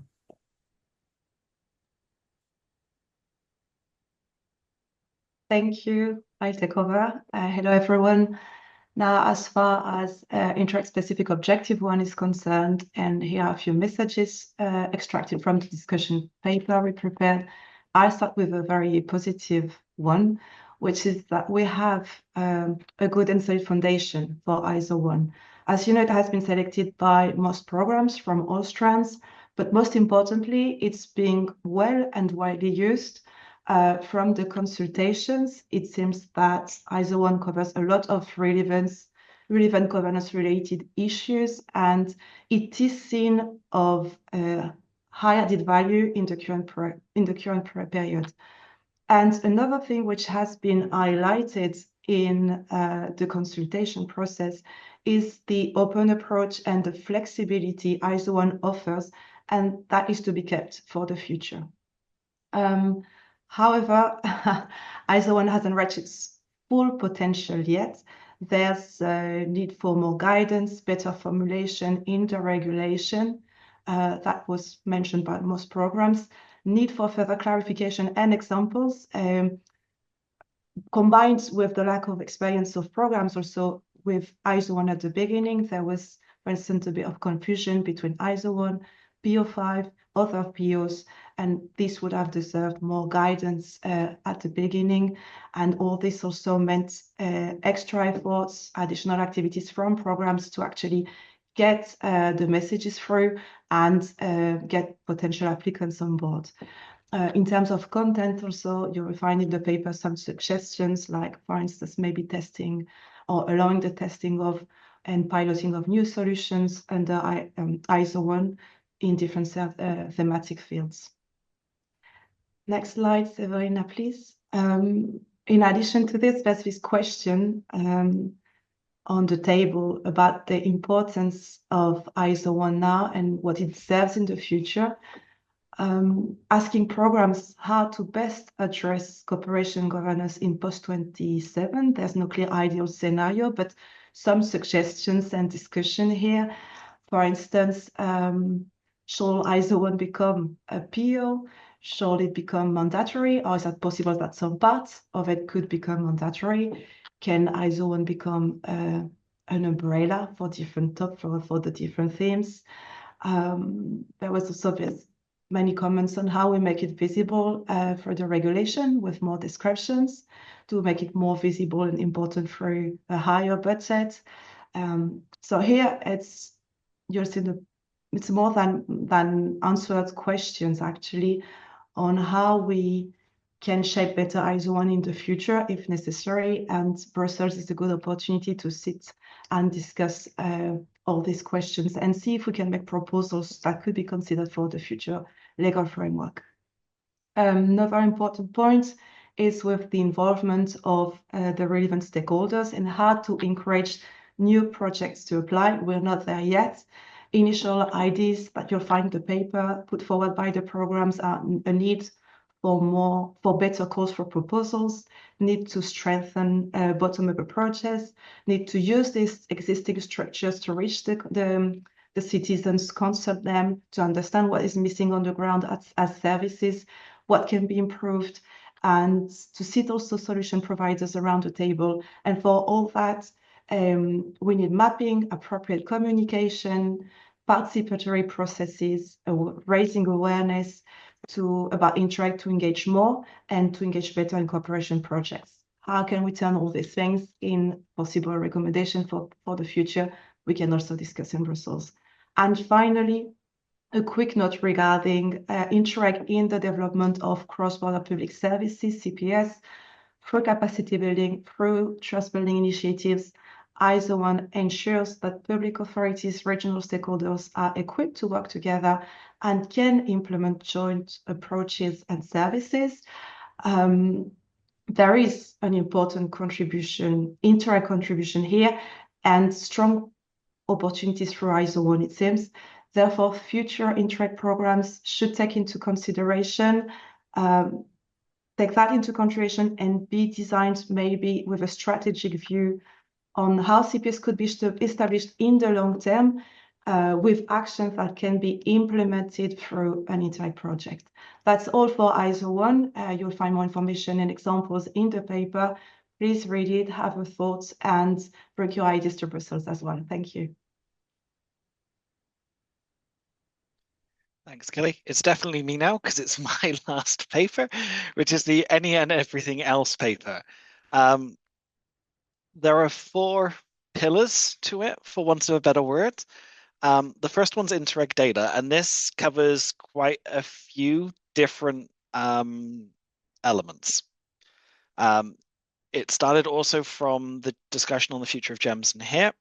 Thank you. I'll take over. Hello, everyone. Now, as far as Interreg-specific objective 1 is concerned, and here are a few messages extracted from the discussion paper we prepared. I'll start with a very positive one, which is that we have a good and solid foundation for ISO 1. As you know, it has been selected by most programs from all strands, but most importantly, it's being well and widely used. From the consultations, it seems that ISO 1 covers a lot of relevant governance-related issues, and it is seen of high added value in the current period. And another thing which has been highlighted in the consultation process is the open approach and the flexibility ISO 1 offers, and that is to be kept for the future. However, ISO 1 hasn't reached its full potential yet. There's a need for more guidance, better formulation in the regulation. That was mentioned by most programs. Need for further clarification and examples. Combined with the lack of experience of programs, also with ISO 1 at the beginning, there was, for instance, a bit of confusion between ISO 1, PO5, other POs, and this would have deserved more guidance at the beginning. And all this also meant extra efforts, additional activities from programs to actually get the messages through and get potential applicants on board. In terms of content also, you will find in the paper some suggestions, like, for instance, maybe testing or allowing the testing of and piloting of new solutions under ISO 1 in different thematic fields. Next slide, Severina, please. In addition to this, there's this question on the table about the importance of ISO 1 now and what it serves in the future. Asking programs how to best address cooperation governance in post-27. There's no clear ideal scenario, but some suggestions and discussion here. For instance, shall ISO 1 become a PO? Shall it become mandatory, or is it possible that some parts of it could become mandatory? Can ISO 1 become an umbrella for different for the different themes? There was also many comments on how we make it visible for the regulation with more descriptions to make it more visible and important through a higher budget. So here you'll see it's more than answered questions actually on how we can shape better ISO 1 in the future if necessary, and Brussels is a good opportunity to sit and discuss all these questions and see if we can make proposals that could be considered for the future legal framework. Another important point is with the involvement of the relevant stakeholders and how to encourage new projects to apply. We're not there yet. Initial ideas that you'll find in the paper put forward by the programs are a need for better calls for proposals, need to strengthen bottom-up approaches, need to use these existing structures to reach the citizens, consult them to understand what is missing on the ground as services, what can be improved, and to sit also solution providers around the table. And for all that, we need mapping, appropriate communication, participatory processes, raising awareness about Interreg to engage more and to engage better in cooperation projects. how can we turn all these things in possible recommendation for the future? We can also discuss in Brussels. And finally, a quick note regarding Interreg in the development of cross-border public services, CPS, through capacity building, through trust building initiatives. ISO 1 ensures that public authorities, regional stakeholders are equipped to work together and can implement joint approaches and services. There is an important contribution, Interreg contribution here, and strong opportunities through ISO 1, it seems. Therefore, future Interreg programs should take into consideration, take that into consideration and be designed maybe with a strategic view on how CPS could be established in the long term, with actions that can be implemented through an Interreg project. That's all for ISO 1. You'll find more information and examples in the paper. Please read it, have a thought, and bring your ideas to Brussels as well. Thank you. Thanks, Kelly. It's definitely me now because it's my last paper, which is the Any and Everything Else paper. There are 4 pillars to it, for want of a better word. The first one's Interreg data, and this covers quite a few different elements. It started also from the discussion on the future of GEMS and HIP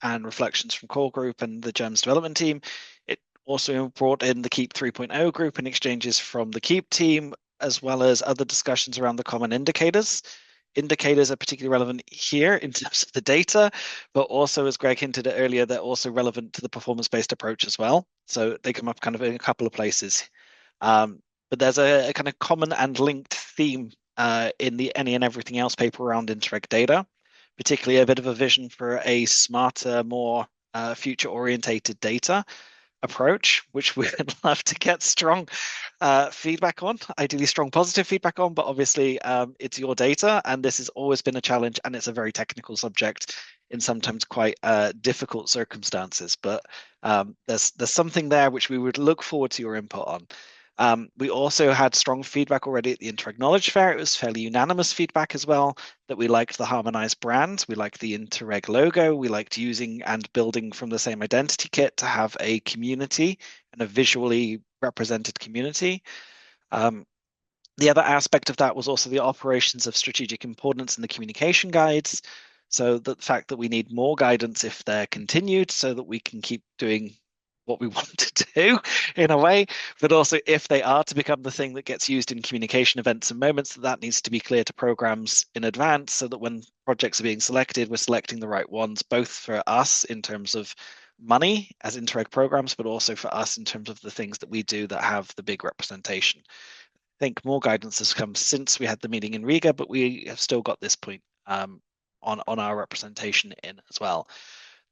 and reflections from core group and the GEMS development team. It also brought in the KEEP 3.0 group and exchanges from the KEEP team, as well as other discussions around the common indicators. Indicators are particularly relevant here in terms of the data, but also, as Greg hinted at earlier, they're also relevant to the performance-based approach as well. So they come up kind of in a couple of places. But there's a kind of common and linked theme in the Any and Everything Else paper around Interreg data, particularly a bit of a vision for a smarter, more future-orientated data approach, which we would love to get strong feedback on, ideally strong positive feedback on, but obviously it's your data, and this has always been a challenge, and it's a very technical subject in sometimes quite difficult circumstances. But there's something there which we would look forward to your input on. We also had strong feedback already at the Interreg Knowledge Fair. It was fairly unanimous feedback as well, that we liked the harmonized brand, we liked the Interreg logo, we liked using and building from the same identity kit to have a community and a visually represented community. The other aspect of that was also the operations of strategic importance in the communication guides. So the fact that we need more guidance if they're continued so that we can keep doing what we want to do in a way, but also if they are to become the thing that gets used in communication events and moments, that needs to be clear to programs in advance so that when projects are being selected, we're selecting the right ones, both for us in terms of money as Interreg programs, but also for us in terms of the things that we do that have the big representation. I think more guidance has come since we had the meeting in Riga, but we have still got this point on our representation in as well.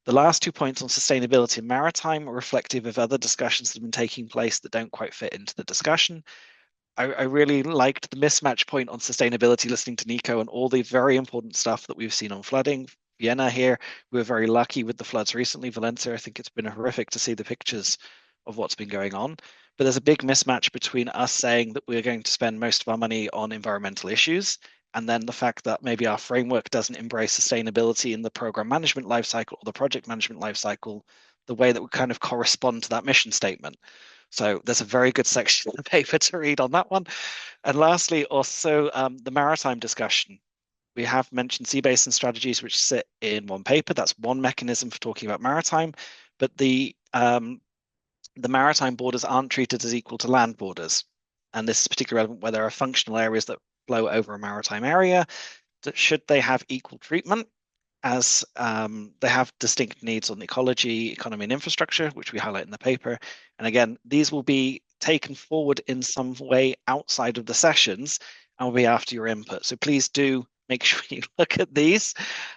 The last 2 points on sustainability and maritime are reflective of other discussions that have been taking place that don't quite fit into the discussion. I really liked the mismatch point on sustainability, listening to Nico and all the very important stuff that we've seen on flooding. Vienna here, we were very lucky with the floods recently. Valencia, I think it's been horrific to see the pictures of what's been going on. But there's a big mismatch between us saying that we're going to spend most of our money on environmental issues and then the fact that maybe our framework doesn't embrace sustainability in the program management lifecycle or the project management lifecycle, the way that would kind of correspond to that mission statement. So there's a very good section of the paper to read on that one. And lastly, also the maritime discussion. We have mentioned sea basin strategies, which sit in one paper. That's one mechanism for talking about maritime, but the maritime borders aren't treated as equal to land borders. And this is particularly relevant where there are functional areas that flow over a maritime area. Should they have equal treatment as they have distinct needs on the ecology, economy, and infrastructure, which we highlight in the paper. And again, these will be taken forward in some way outside of the sessions and will be after your input. So please do make sure you look at these,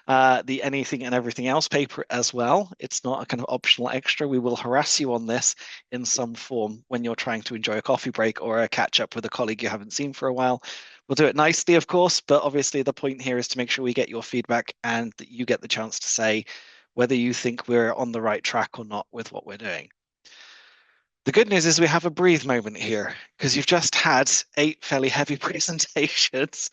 the Anything and Everything Else paper as well. It's not a kind of optional extra. We will harass you on this in some form when you're trying to enjoy a coffee break or a catch up with a colleague you haven't seen for a while. We'll do it nicely, of course, but obviously the point here is to make sure we get your feedback and that you get the chance to say whether you think we're on the right track or not with what we're doing. The good news is we have a breathe moment here because you've just had 8 fairly heavy presentations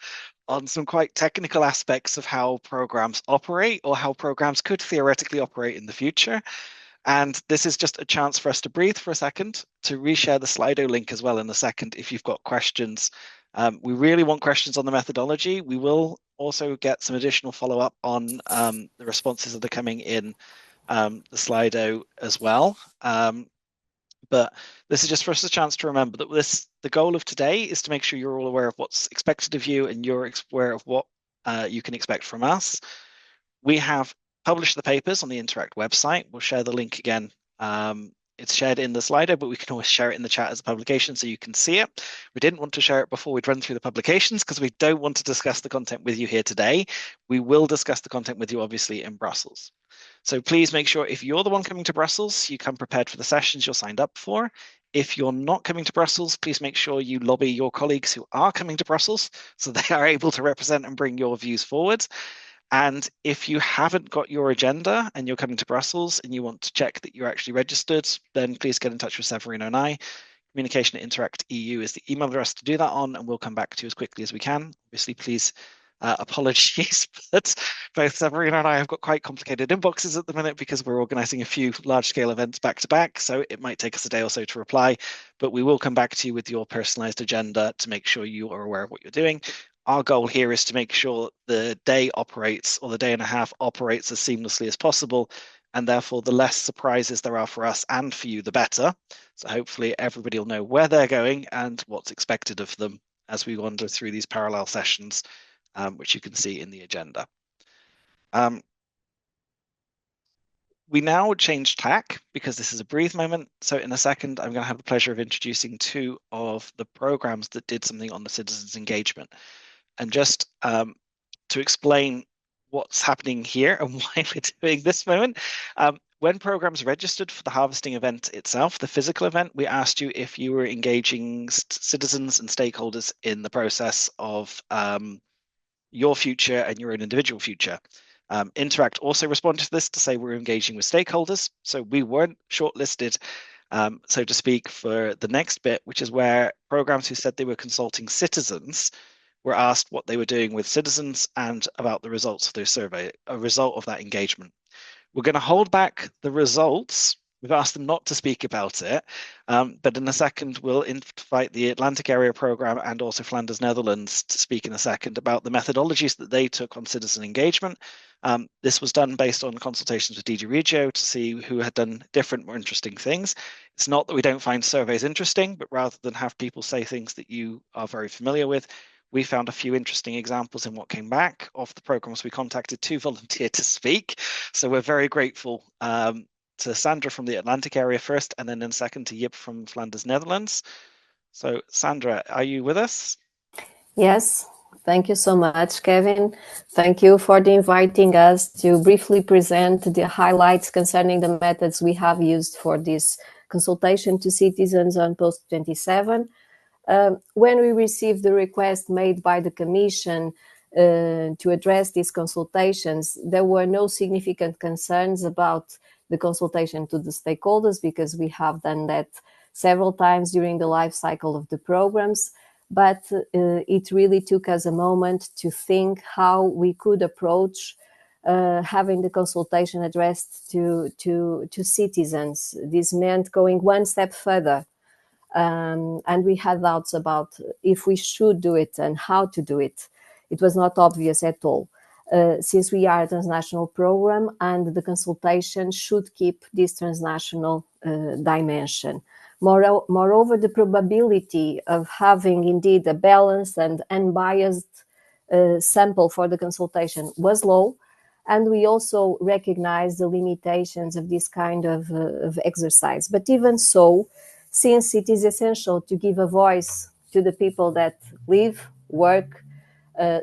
on some quite technical aspects of how programs operate, or how programs could theoretically operate in the future. And this is just a chance for us to breathe for a second, to reshare the Slido link as well in a second if you've got questions. We really want questions on the methodology. We will also get some additional follow-up on the responses that are coming in the Slido as well. But this is just for us a chance to remember that the goal of today is to make sure you're all aware of what's expected of you, and you're aware of what you can expect from us. We have published the papers on the Interreg website. We'll share the link again. It's shared in the Slido, but we can always share it in the chat as a publication so you can see it. We didn't want to share it before we'd run through the publications because we don't want to discuss the content with you here today. We will discuss the content with you, obviously, in Brussels. So please make sure if you're the one coming to Brussels, you come prepared for the sessions you're signed up for. If you're not coming to Brussels, please make sure you lobby your colleagues who are coming to Brussels so they are able to represent and bring your views forward. And if you haven't got your agenda and you're coming to Brussels and you want to check that you're actually registered, then please get in touch with Severino and I. communication@interreg.eu is the email address to do that on, and we'll come back to you as quickly as we can. Obviously, please apologies, but both Severino and I have got quite complicated inboxes at the minute because we're organising a few large-scale events back to back, so it might take us a day or so to reply, but we will come back to you with your personalised agenda to make sure you are aware of what you're doing. Our goal here is to make sure the day operates, or the day and a half operates as seamlessly as possible, and therefore the less surprises there are for us and for you, the better. So hopefully everybody will know where they're going and what's expected of them as we wander through these parallel sessions, which you can see in the agenda. We now change tack because this is a breathe moment. So in a second, I'm going to have the pleasure of introducing two of the programs that did something on the citizens' engagement. And just to explain what's happening here and why we're doing this moment, when programs registered for the harvesting event itself, the physical event, we asked you if you were engaging citizens and stakeholders in the process of your future and your own individual future. Interact also responded to this to say we're engaging with stakeholders. So we weren't shortlisted, so to speak, for the next bit, which is where programs who said they were consulting citizens were asked what they were doing with citizens and about the results of their survey, a result of that engagement. We're going to hold back the results. We've asked them not to speak about it, but in a second, we'll invite the Atlantic Area Programme and also Flanders-Netherlands to speak in a second about the methodologies that they took on citizen engagement. This was done based on consultations with DG REGIO to see who had done different, more interesting things. It's not that we don't find surveys interesting, but rather than have people say things that you are very familiar with, we found a few interesting examples in what came back of the programs we contacted to volunteer to speak. So we're very grateful to Sandra from the Atlantic area first, and then in second to Jip from Flanders-Netherlands. So Sandra, are you with us? Yes, thank you so much, Kevin. Thank you for inviting us to briefly present the highlights concerning the methods we have used for this consultation to citizens on Post 27. When we received the request made by the Commission to address these consultations, there were no significant concerns about the consultation to the stakeholders because we have done that several times during the life cycle of the programs. But it really took us a moment to think how we could approach having the consultation addressed to citizens. This meant going one step further. And we had doubts about if we should do it and how to do it. It was not obvious at all, since we are a transnational program and the consultation should keep this transnational dimension. Moreover, the probability of having indeed a balanced and unbiased sample for the consultation was low, and we also recognize the limitations of this kind of exercise. But even so, since it is essential to give a voice to the people that live, work,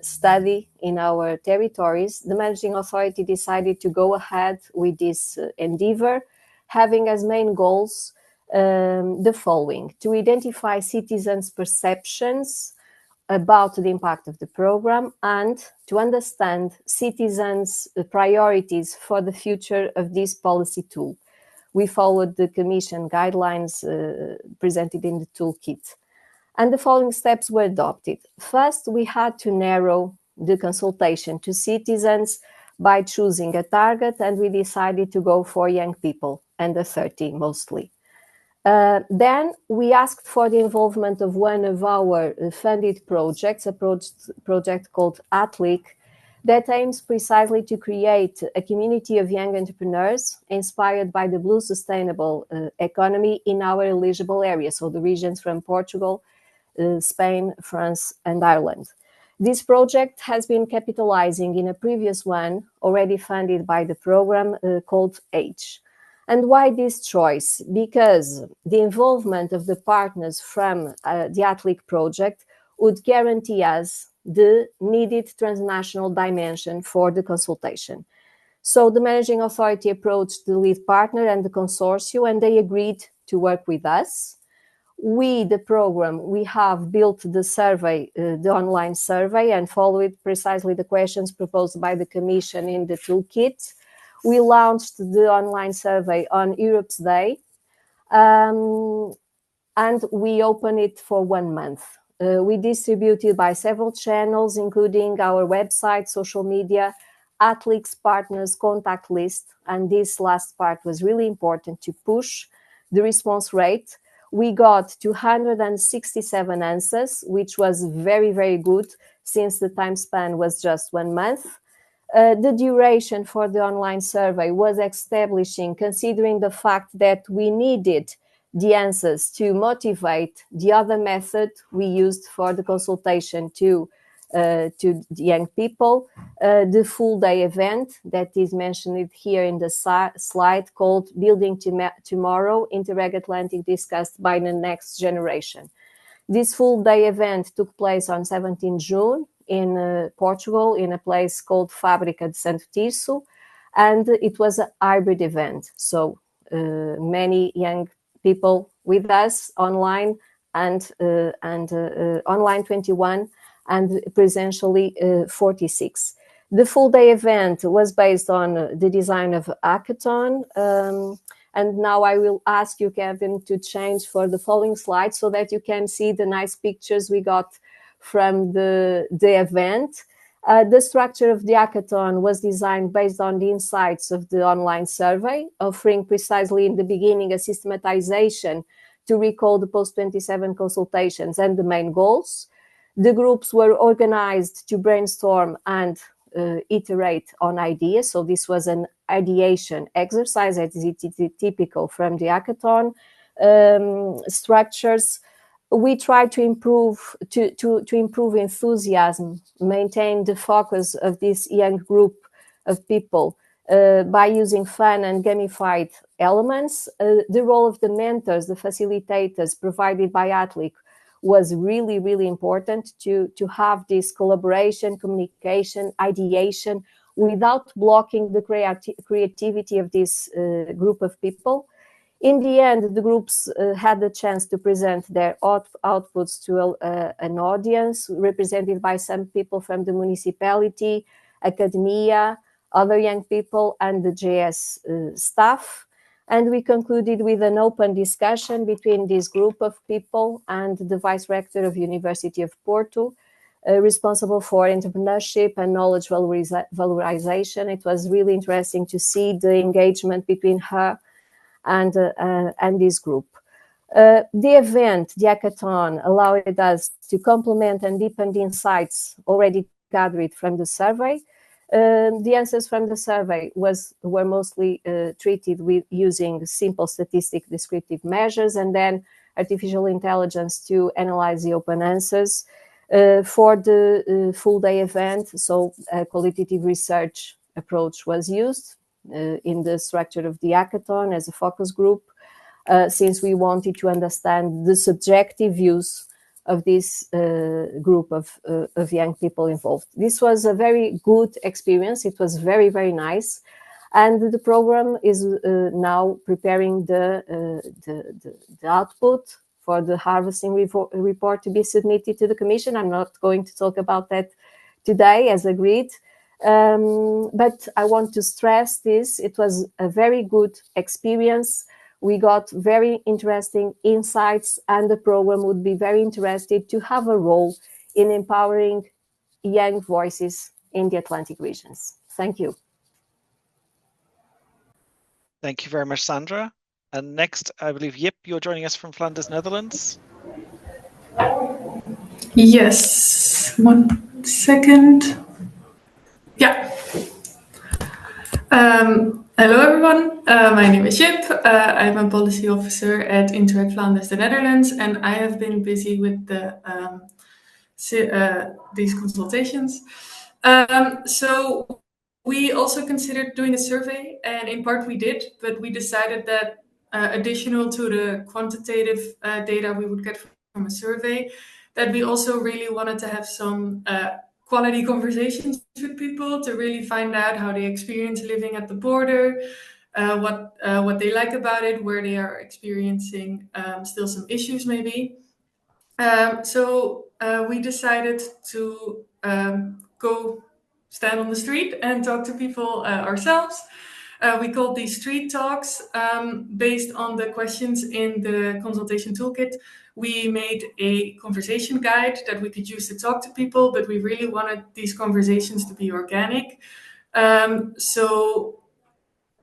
study in our territories, the managing authority decided to go ahead with this endeavor, having as main goals the following: to identify citizens' perceptions about the impact of the program and to understand citizens' priorities for the future of this policy tool. We followed the Commission guidelines presented in the toolkit. And the following steps were adopted. First, we had to narrow the consultation to citizens by choosing a target, and we decided to go for young people, under 30 mostly. Then we asked for the involvement of one of our funded projects, a project called ATLIC, that aims precisely to create a community of young entrepreneurs inspired by the blue sustainable economy in our eligible areas, so the regions from Portugal, Spain, France, and Ireland. This project has been capitalizing in a previous one already funded by the program called H. And why this choice? Because the involvement of the partners from the ATLIC project would guarantee us the needed transnational dimension for the consultation. So the managing authority approached the lead partner and the consortium, and they agreed to work with us. We, the program, we have built the survey, the online survey, and followed precisely the questions proposed by the Commission in the toolkit. We launched the online survey on Europe's Day, and we opened it for 1 month. We distributed by several channels, including our website, social media, ATLIC's partners contact list, and this last part was really important to push the response rate. We got 267 answers, which was very, very good since the time span was just 1 month. The duration for the online survey was establishing, considering the fact that we needed the answers to motivate the other method we used for the consultation to the young people, the full day event that is mentioned here in the slide called Building Tomorrow, Interreg Atlantic discussed by the next generation. This full day event took place on 17 June in Portugal in a place called Fábrica de Santo Tirso, and it was a hybrid event. So many young people with us online and online 21 and presentially 46. The full day event was based on the design of hackathon. And now I will ask you, Kevin, to change for the following slide so that you can see the nice pictures we got from the event. The structure of the hackathon was designed based on the insights of the online survey, offering precisely in the beginning a systematization to recall the post-27 consultations and the main goals. The groups were organized to brainstorm and iterate on ideas. So this was an ideation exercise, as is typical from the hackathon structures. We try to improve enthusiasm, maintain the focus of this young group of people by using fun and gamified elements. The role of the mentors, the facilitators provided by ATLIC was really, really important to have this collaboration, communication, ideation without blocking the creativity of this group of people. In the end, the groups had the chance to present their outputs to an audience represented by some people from the municipality, academia, other young people, and the JS staff. And we concluded with an open discussion between this group of people and the Vice Rector of University of Porto, responsible for entrepreneurship and knowledge valorization. It was really interesting to see the engagement between her and this group. The event, the hackathon, allowed us to complement and deepen the insights already gathered from the survey. The answers from the survey were mostly treated with using simple statistic descriptive measures and then artificial intelligence to analyze the open answers. For the full day event, so a qualitative research approach was used in the structure of the hackathon as a focus group, since we wanted to understand the subjective views of this group of young people involved. This was a very good experience. It was very, very nice. And the program is now preparing the output for the harvesting report to be submitted to the Commission. I'm not going to talk about that today as agreed. But I want to stress this. It was a very good experience. We got very interesting insights, and the program would be very interested to have a role in empowering young voices in the Atlantic regions. Thank you. Thank you very much, Sandra. And next, I believe, Jip, you're joining us from Flanders-Netherlands. Yes, 1 second. Yeah. Hello, everyone. My name is Jip. I'm a policy officer at Interreg Flanders-Netherlands, and I have been busy with these consultations. So we also considered doing a survey, and in part we did, but we decided that additional to the quantitative data we would get from a survey, that we also really wanted to have some quality conversations with people to really find out how they experience living at the border, what they like about it, where they are experiencing still some issues maybe. So we decided to go stand on the street and talk to people ourselves. We called these street talks based on the questions in the consultation toolkit. We made a conversation guide that we could use to talk to people, but we really wanted these conversations to be organic. So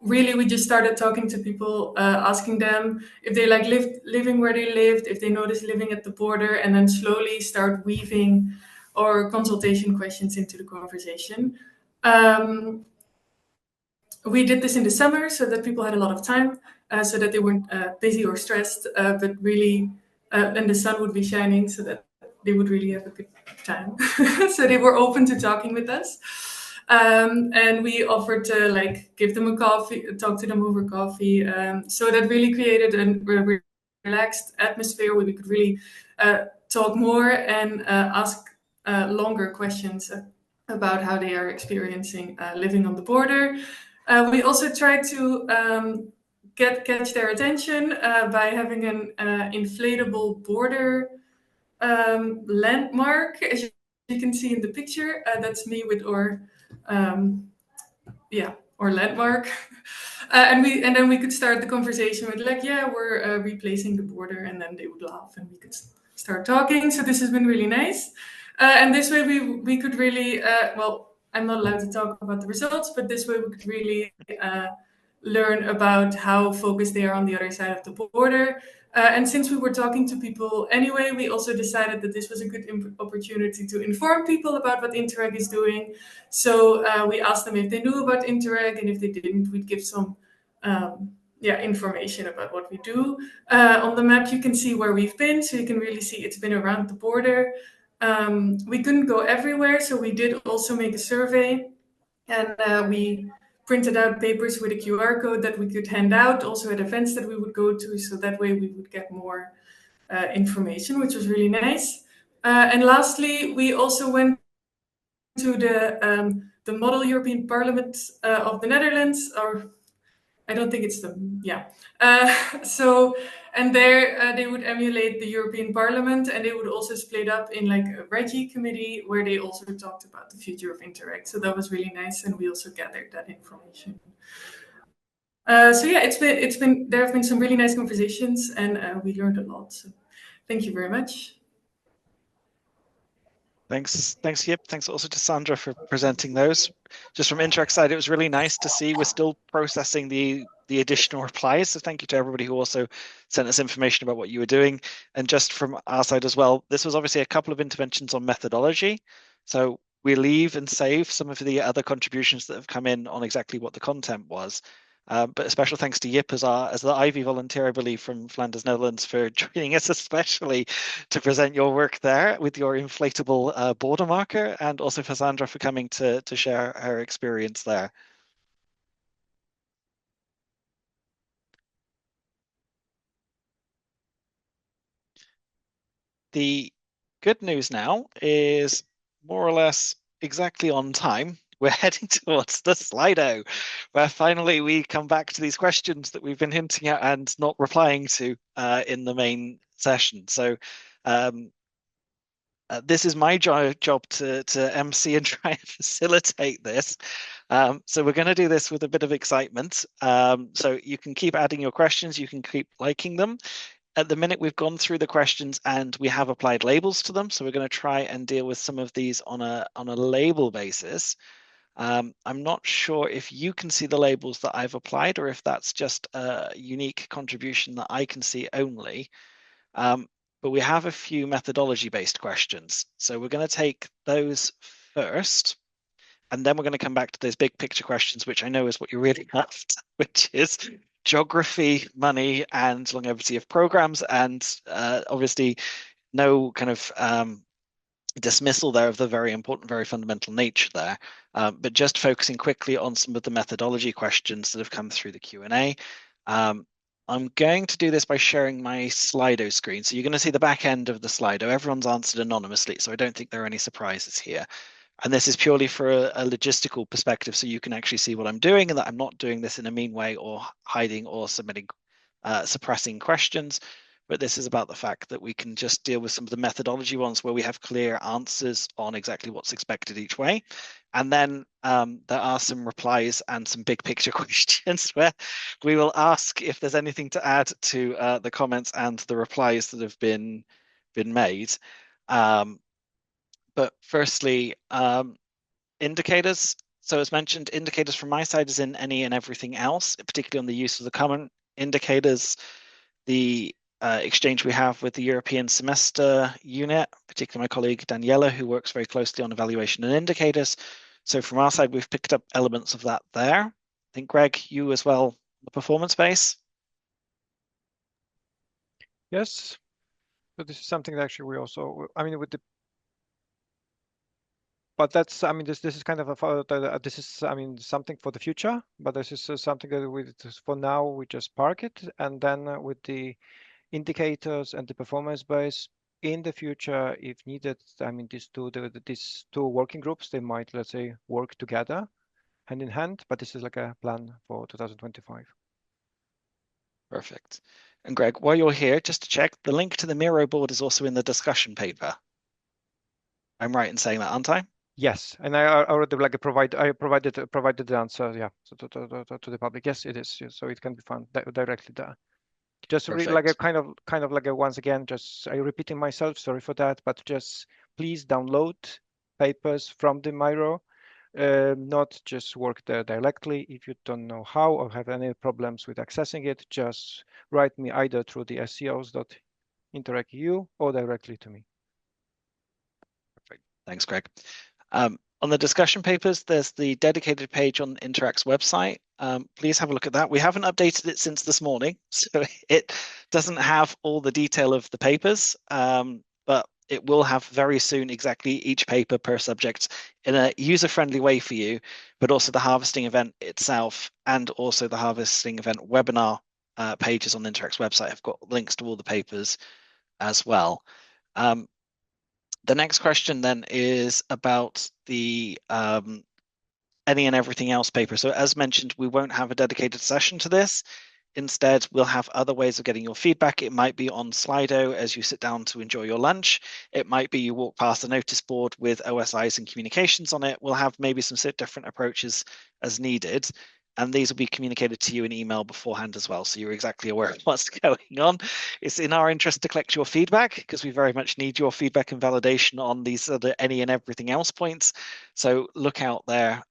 really, we just started talking to people, asking them if they like living where they lived, if they noticed living at the border, and then slowly start weaving our consultation questions into the conversation. We did this in the summer so that people had a lot of time, so that they weren't busy or stressed, but really, and the sun would be shining so that they would really have a good time. So they were open to talking with us. And we offered to give them a coffee, talk to them over coffee. So that really created a relaxed atmosphere where we could really talk more and ask longer questions about how they are experiencing living on the border. We also tried to catch their attention by having an inflatable border landmark, as you can see in the picture. That's me with our landmark. And then we could start the conversation with we're replacing the border, and then they would laugh and we could start talking. So this has been really nice. And this way we could really, I'm not allowed to talk about the results, but this way we could really learn about how focused they are on the other side of the border. And since we were talking to people anyway, we also decided that this was a good opportunity to inform people about what Interreg is doing. So we asked them if they knew about Interreg, and if they didn't, we'd give some information about what we do. On the map, you can see where we've been, so you can really see it's been around the border. We couldn't go everywhere, so we did also make a survey, and we printed out papers with a QR code that we could hand out also at events that we would go to, so that way we would get more information, which was really nice. And lastly, we also went to the Model European Parliament of the Netherlands, or I don't think it's and there they would emulate the European Parliament, and they would also split up in a Regi committee where they also talked about the future of Interreg. So that was really nice, and we also gathered that information. It's been there have been some really nice conversations, and we learned a lot. So thank you very much. Thanks, Jip. Thanks also to Sandra for presenting those. Just from Interreg side, it was really nice to see. We're still processing the additional replies, so thank you to everybody who also sent us information about what you were doing. And just from our side as well, this was obviously a couple of interventions on methodology. So we leave and save some of the other contributions that have come in on exactly what the content was. But a special thanks to Jip as the Ivy volunteer, I believe, from Flanders-Netherlands for joining us, especially to present your work there with your inflatable border marker, and also for Sandra for coming to share her experience there. The good news now is more or less exactly on time. We're heading towards the Slido, where finally we come back to these questions that we've been hinting at and not replying to in the main session. So This is my job to MC and try and facilitate this. So we're going to do this with a bit of excitement. So you can keep adding your questions. You can keep liking them. At the minute, we've gone through the questions and we have applied labels to them. So we're going to try and deal with some of these on a label basis. I'm not sure if you can see the labels that I've applied or if that's just a unique contribution that I can see only. But we have a few methodology-based questions. So we're going to take those first, and then we're going to come back to those big picture questions, which I know is what you're really after, which is geography, money, and longevity of programs, and obviously no kind of dismissal there of the very important, very fundamental nature there, but just focusing quickly on some of the methodology questions that have come through the Q&A. I'm going to do this by sharing my Slido screen. So you're going to see the back end of the Slido. Everyone's answered anonymously, so I don't think there are any surprises here. And this is purely for a logistical perspective, so you can actually see what I'm doing and that I'm not doing this in a mean way or hiding or submitting, suppressing questions. But this is about the fact that we can just deal with some of the methodology ones where we have clear answers on exactly what's expected each way. And then there are some replies and some big picture questions where we will ask if there's anything to add to the comments and the replies that have been made. But firstly, indicators. So as mentioned, indicators from my side is in any and everything else, particularly on the use of the common indicators, the exchange we have with the European semester unit, particularly my colleague Daniela, who works very closely on evaluation and indicators. So from our side, we've picked up elements of that there. I think, Greg, you as well, the performance base. Yes, but this is something that actually we also, I mean, with the, but that's, I mean, this is kind of a, this is, I mean, something for the future, but this is something that we, for now, we just park it. And then with the indicators and the performance base in the future, if needed, I mean, these two working groups, they might, let's say, work together hand in hand, but this is like a plan for 2025. Perfect. And Greg, while you're here, just to check, the link to the Miro board is also in the discussion paper. I'm right in saying that, aren't I? Yes, and I already like provided the answer, yeah, so to the public. Yes, it is. So it can be found directly there. Just really like a kind of like a, once again, just I'm repeating myself, sorry for that, but just please download papers from the Miro, not just work there directly. If you don't know how or have any problems with accessing it, just write me either through the scos.interreg.eu or directly to me. Perfect. Thanks, Greg. On the discussion papers, there's the dedicated page on Interreg's website. Please have a look at that. We haven't updated it since this morning, so it doesn't have all the detail of the papers, but it will have very soon exactly each paper per subject in a user-friendly way for you, but also the harvesting event itself and also the harvesting event webinar pages on Interreg's website have got links to all the papers as well. The next question then is about the any and everything else paper. So as mentioned, we won't have a dedicated session to this. Instead, we'll have other ways of getting your feedback. It might be on Slido as you sit down to enjoy your lunch. It might be you walk past a notice board with OSIs and communications on it. We'll have maybe some different approaches as needed. And these will be communicated to you in email beforehand as well, so you're exactly aware of what's going on. It's in our interest to collect your feedback because we very much need your feedback and validation on these other any and everything else points. So look out there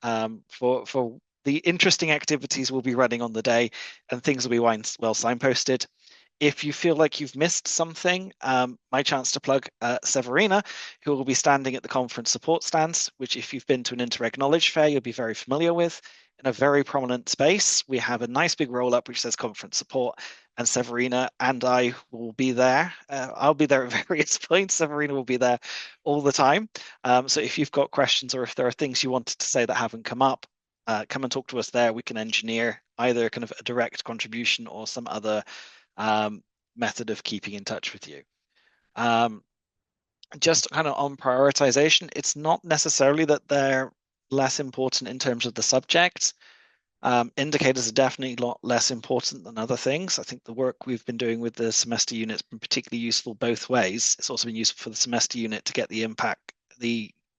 for the interesting activities we'll be running on the day, and things will be well signposted. If you feel like you've missed something, my chance to plug Severina, who will be standing at the conference support stands, which if you've been to an Interreg knowledge fair, you'll be very familiar with. In a very prominent space, we have a nice big roll-up which says conference support, and Severina and I will be there. I'll be there at various points. Severina will be there all the time. So if you've got questions or if there are things you wanted to say that haven't come up, come and talk to us there. We can engineer either kind of a direct contribution or some other method of keeping in touch with you. Just kind of on prioritization, it's not necessarily that they're less important in terms of the subject. Indicators are definitely a lot less important than other things. I think the work we've been doing with the semester unit has been particularly useful both ways. It's also been useful for the semester unit to get the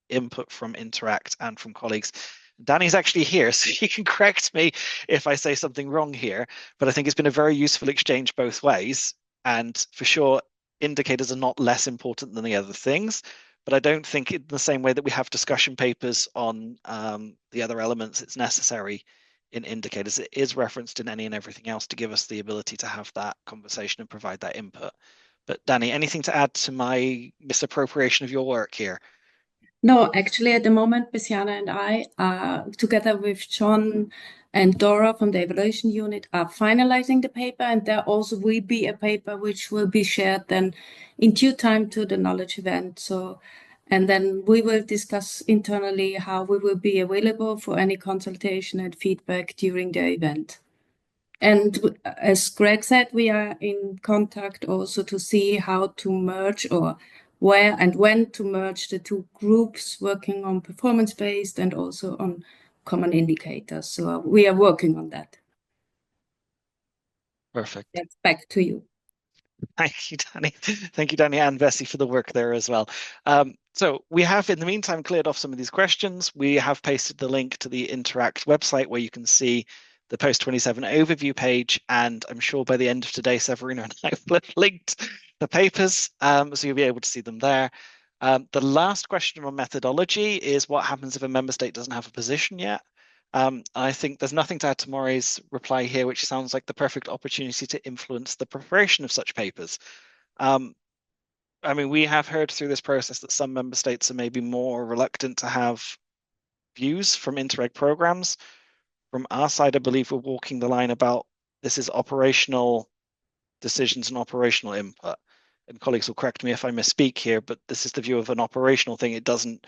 input from Interact and from colleagues. Danny's actually here, so he can correct me if I say something wrong here, but I think it's been a very useful exchange both ways. And for sure, indicators are not less important than the other things, but I don't think in the same way that we have discussion papers on the other elements, it's necessary in indicators. It is referenced in any and everything else to give us the ability to have that conversation and provide that input. But Danny, anything to add to my misappropriation of your work here? No, actually, at the moment, Bessiana and I, together with John and Dora from the evaluation unit, are finalizing the paper, and there also will be a paper which will be shared then in due time to the knowledge event. So, and then we will discuss internally how we will be available for any consultation and feedback during the event. And as Greg said, we are in contact also to see how to merge or where and when to merge the two groups working on performance-based and also on common indicators. So we are working on that. Perfect. That's back to you. Thank you, Danny. Thank you, Danny and Vessi, for the work there as well. So we have, in the meantime, cleared off some of these questions. We have pasted the link to the Interact website where you can see the post-27 overview page, and I'm sure by the end of today, Severina and I will have linked the papers, so you'll be able to see them there. The last question on methodology is what happens if a member state doesn't have a position yet? I think there's nothing to add to Maury's reply here, which sounds like the perfect opportunity to influence the preparation of such papers. I mean, we have heard through this process that some member states are maybe more reluctant to have views from Interreg programs. From our side, I believe we're walking the line about this is operational decisions and operational input. And colleagues will correct me if I misspeak here, but this is the view of an operational thing. It doesn't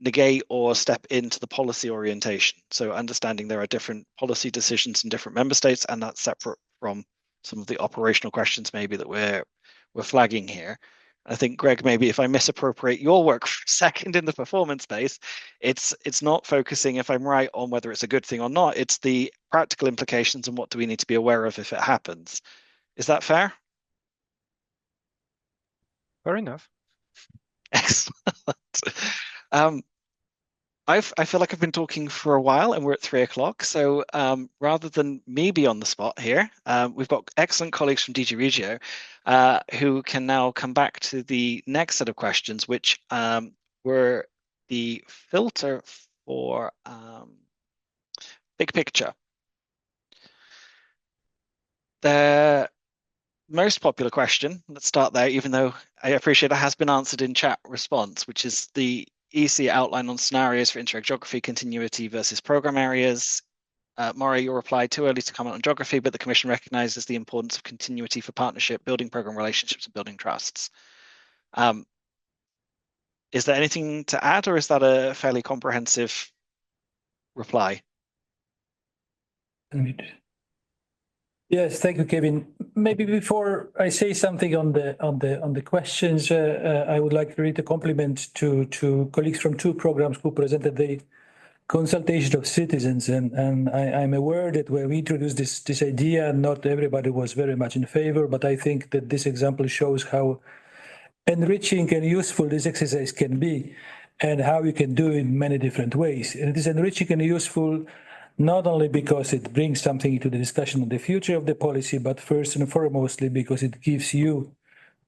negate or step into the policy orientation. So understanding there are different policy decisions in different member states, and that's separate from some of the operational questions maybe that we're flagging here. I think, Greg, maybe if I misappropriate your work for a second in the performance space, it's not focusing, if I'm right, on whether it's a good thing or not. It's the practical implications and what do we need to be aware of if it happens. Is that fair? Fair enough. Excellent. I feel like I've been talking for a while and we're at 3 o'clock. So rather than me be on the spot here, we've got excellent colleagues from DG REGIO who can now come back to the next set of questions, which were the filter for big picture. The most popular question, let's start there, even though I appreciate it has been answered in chat response, which is the EC outline on scenarios for Interreg geography, continuity versus program areas. Maury, your reply, too early to comment on geography, but the Commission recognises the importance of continuity for partnership, building program relationships and building trusts. Is there anything to add, or is that a fairly comprehensive reply? Yes, thank you, Kevin. Maybe before I say something on the questions, I would like to read a compliment to colleagues from 2 programs who presented the consultation of citizens, and I'm aware that when we introduced this idea, not everybody was very much in favor, but I think that this example shows how enriching and useful this exercise can be, and how you can do it in many different ways. And it is enriching and useful not only because it brings something to the discussion of the future of the policy, but first and foremostly because it gives you,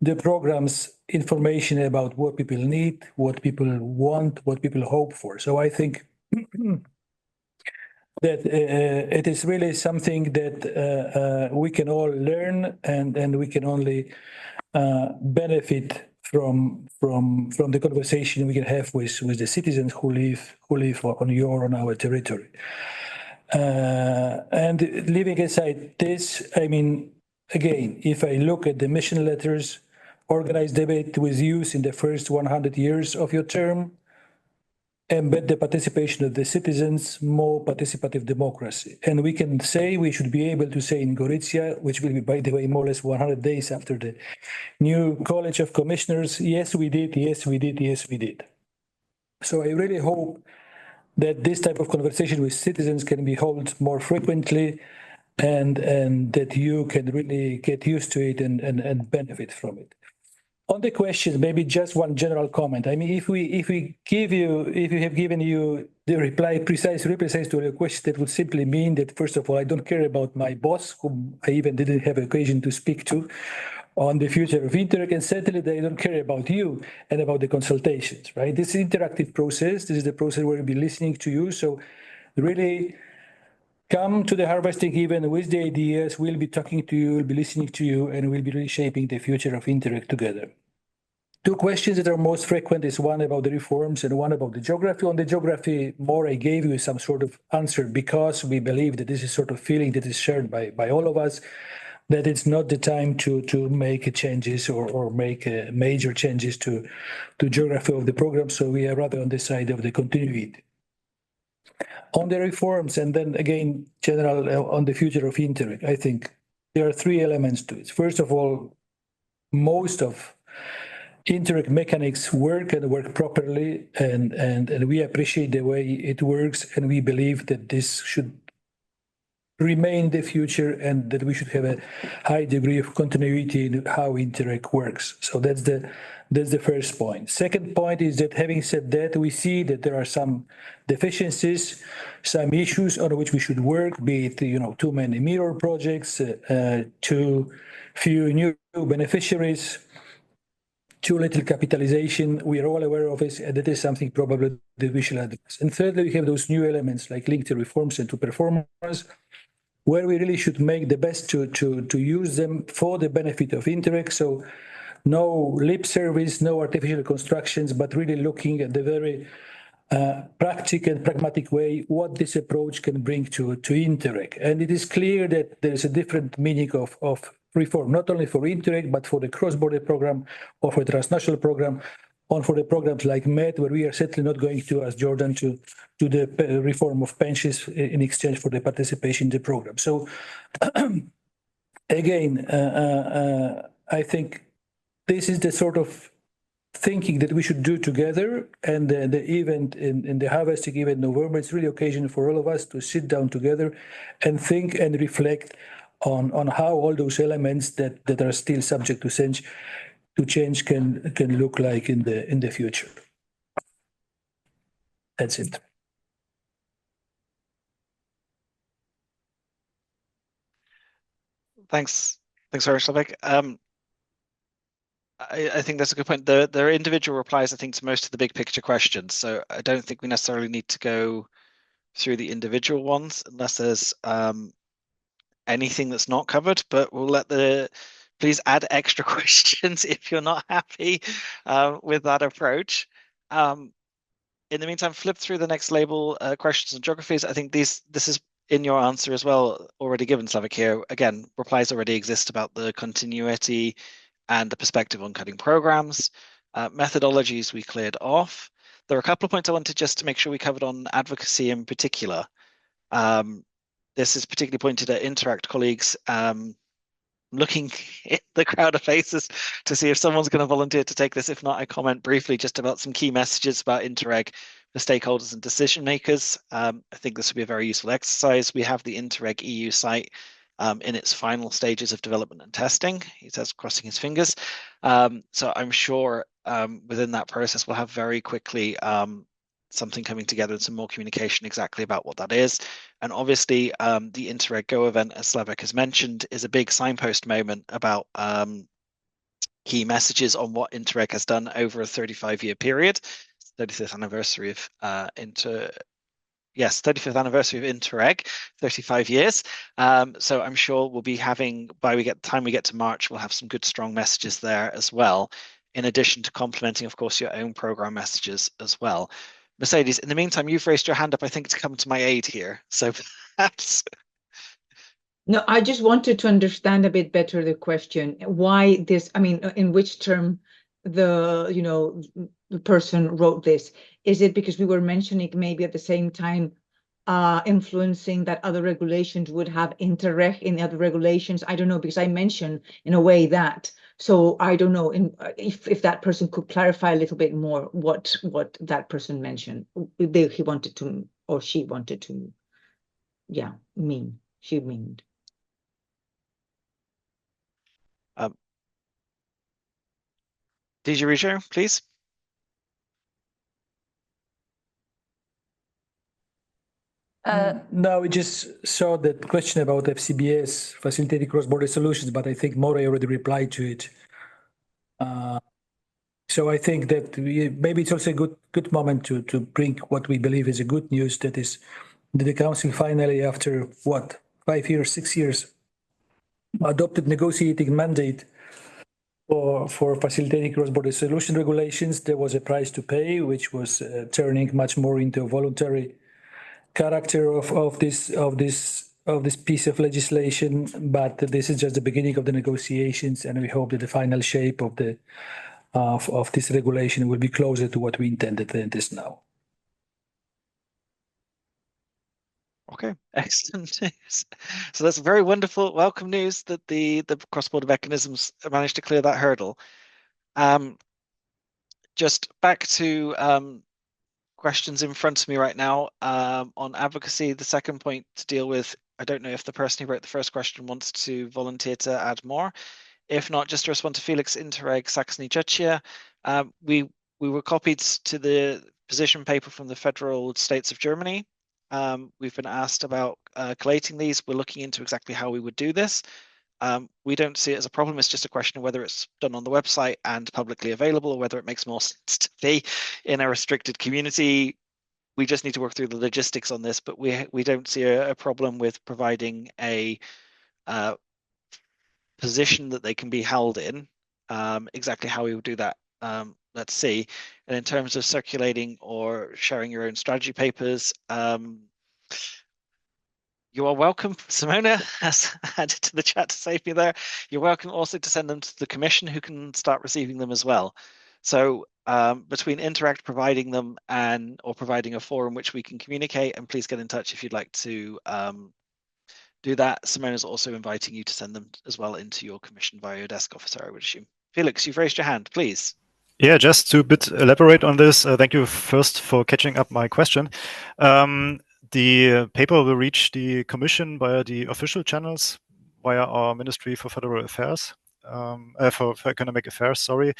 the programs, information about what people need, what people want, what people hope for. So I think that it is really something that we can all learn, and we can only benefit from the conversation we can have with the citizens who live on our territory. And leaving aside this, I mean, again, if I look at the mission letters, organized debate with youth in the first 100 years of your term, embed the participation of the citizens, more participative democracy. And we can say, we should be able to say in Gorizia, which will be, by the way, more or less 100 days after the new College of Commissioners, yes, we did, yes, we did, yes, we did. So I really hope that this type of conversation with citizens can be held more frequently, and that you can really get used to it and benefit from it. On the question, maybe just one general comment. I mean, if we have given you the reply precise to your question, that would simply mean that, first of all, I don't care about my boss, whom I even didn't have occasion to speak to, on the future of Interreg, and certainly they don't care about you and about the consultations, right? This is an interactive process. This is the process where we'll be listening to you. So really come to the harvesting event with the ideas. We'll be talking to you, we'll be listening to you, and we'll be reshaping the future of Interreg together. Two questions that are most frequent is one about the reforms and one about the geography. On the geography, more I gave you some sort of answer, because we believe that this is sort of feeling that is shared by all of us, that it's not the time to make changes or make major changes to geography of the program. So we are rather on the side of the continuity. On the reforms, and then again, general on the future of Interreg, I think there are three elements to it. First of all, most of Interreg mechanics work and work properly, and we appreciate the way it works, and we believe that this should remain the future and that we should have a high degree of continuity in how Interreg works. So that's the first point. Second point is that, having said that, we see that there are some deficiencies, some issues on which we should work, be it, too many mirror projects, too few new beneficiaries, too little capitalization. We are all aware of this, and that is something probably that we should address. And thirdly, we have those new elements like linked to reforms and to performance, where we really should make the best to use them for the benefit of Interreg. So no lip service, no artificial constructions, but really looking at the very practical and pragmatic way what this approach can bring to Interreg. And it is clear that there is a different meaning of reform, not only for Interreg, but for the cross-border program or for the transnational program, or for the programs like MED, where we are certainly not going to, as Jordan, to the reform of pensions in exchange for the participation in the program. So again, I think this is the sort of thinking that we should do together, and the event in the harvesting event in November, it's really occasion for all of us to sit down together and think and reflect on how all those elements that are still subject to change can look like in the future. That's it. Thanks very much, Slawek. I think that's a good point. There are individual replies, I think, to most of the big picture questions. So I don't think we necessarily need to go through the individual ones unless there's anything that's not covered, but we'll please add extra questions if you're not happy with that approach. In the meantime, flip through the next label, questions and geographies. I think this is in your answer as well, already given, Slawek here. Again, replies already exist about the continuity and the perspective on cutting programs. Methodologies we cleared off. There are a couple of points I wanted just to make sure we covered on advocacy in particular. This is particularly pointed at Interact colleagues. Looking at the crowd of faces to see if someone's going to volunteer to take this. If not, I comment briefly just about some key messages about Interreg for stakeholders and decision makers. I think this will be a very useful exercise. We have the Interreg EU site in its final stages of development and testing. He says, crossing his fingers. So I'm sure within that process, we'll have very quickly something coming together and some more communication exactly about what that is. And obviously, the Interreg Go event, as Slawek has mentioned, is a big signpost moment about key messages on what Interreg has done over a 35-year period. 35th anniversary of 35th anniversary of Interreg, 35 years. So I'm sure we'll be having, by the time we get to March, we'll have some good, strong messages there as well, in addition to complementing, of course, your own program messages as well. Mercedes, in the meantime, you've raised your hand up, I think, to come to my aid here. So perhaps. No, I just wanted to understand a bit better the question. Why this, I mean, in which term the person wrote this? Is it because we were mentioning maybe at the same time influencing that other regulations would have Interreg in the other regulations. I don't know, because I mentioned in a way that. So I don't know if that person could clarify a little bit more what that person mentioned. He wanted to, or she wanted to, yeah, mean. She meant. DG REGIO, please. No, we just saw that question about FCBS, facilitating cross-border solutions, but I think More already replied to it. So I think that maybe it's also a good moment to bring what we believe is a good news, that is that the Council finally, after what, 5 years, 6 years, adopted negotiating mandate for facilitating cross-border solution regulations. There was a price to pay, which was turning much more into a voluntary character of this piece of legislation. But this is just the beginning of the negotiations, and we hope that the final shape of this regulation will be closer to what we intended than it is now. Okay, excellent news. So that's very wonderful, welcome news that the cross-border mechanisms managed to clear that hurdle. Just back to questions in front of me right now on advocacy. The second point to deal with, I don't know if the person who wrote the first question wants to volunteer to add more. If not, just to respond to Felix, Interreg, Saxony-Czechia. We were copied to the position paper from the federal states of Germany. We've been asked about collating these. We're looking into exactly how we would do this. We don't see it as a problem. It's just a question of whether it's done on the website and publicly available, or whether it makes more sense to be in a restricted community. We just need to work through the logistics on this, but we don't see a problem with providing a position that they can be held in. Exactly how we would do that, let's see. And in terms of circulating or sharing your own strategy papers, you are welcome. Simona has added to the chat to save me there. You're welcome also to send them to the Commission, who can start receiving them as well. So between Interact providing them or providing a forum which we can communicate, and please get in touch if you'd like to do that. Simona's also inviting you to send them as well into your Commission via your desk officer, I would assume. Felix, you've raised your hand, please. Yeah, just to elaborate on this, thank you first for catching up my question. The paper will reach the Commission via the official channels, via our Ministry for Federal Affairs, for Economic Affairs, sorry.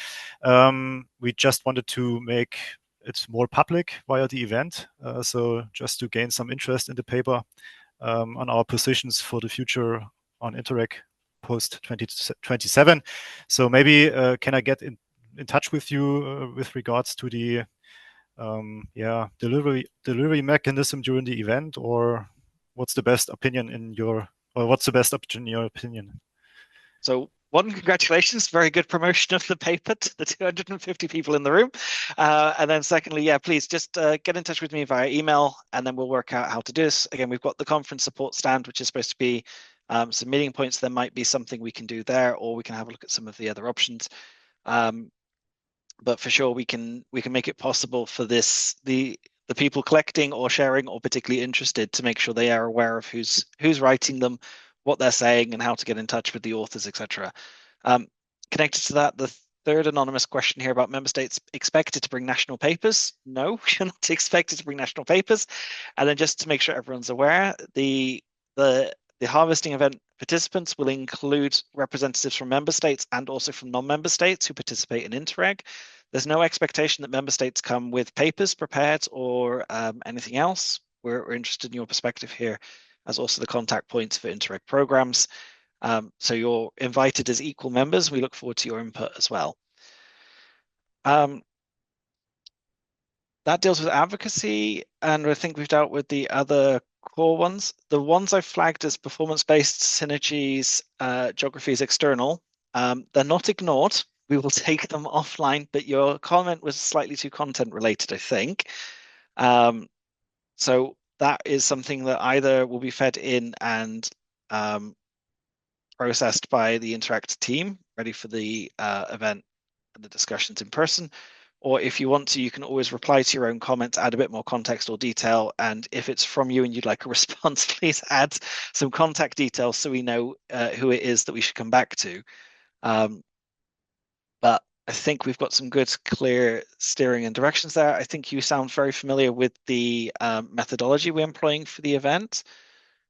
We just wanted to make it more public via the event, so just to gain some interest in the paper on our positions for the future on Interreg post 2027. So maybe can I get in touch with you with regards to the delivery mechanism during the event, or what's the best opinion in your opinion? So one, congratulations, very good promotion of the paper to the 250 people in the room. And then secondly, yeah, please just get in touch with me via email, and then we'll work out how to do this. Again, we've got the conference support stand, which is supposed to be some meeting points. There might be something we can do there, or we can have a look at some of the other options. But for sure, we can make it possible for the people collecting or sharing or particularly interested to make sure they are aware of who's writing them, what they're saying, and how to get in touch with the authors, etc. Connected to that, the third anonymous question here about member states expected to bring national papers. No, you're not expected to bring national papers. And then just to make sure everyone's aware, the harvesting event participants will include representatives from member states and also from non-member states who participate in Interreg. There's no expectation that member states come with papers prepared or anything else. We're interested in your perspective here as also the contact points for Interreg programs. So you're invited as equal members. We look forward to your input as well. That deals with advocacy, and I think we've dealt with the other core ones. The ones I flagged as performance-based synergies, geographies external, they're not ignored. We will take them offline, but your comment was slightly too content related, I think. So that is something that either will be fed in and processed by the Interact team, ready for the event and the discussions in person, or if you want to, you can always reply to your own comments, add a bit more context or detail. And if it's from you and you'd like a response, please add some contact details so we know who it is that we should come back to. But I think we've got some good, clear steering and directions there. I think you sound very familiar with the methodology we're employing for the event.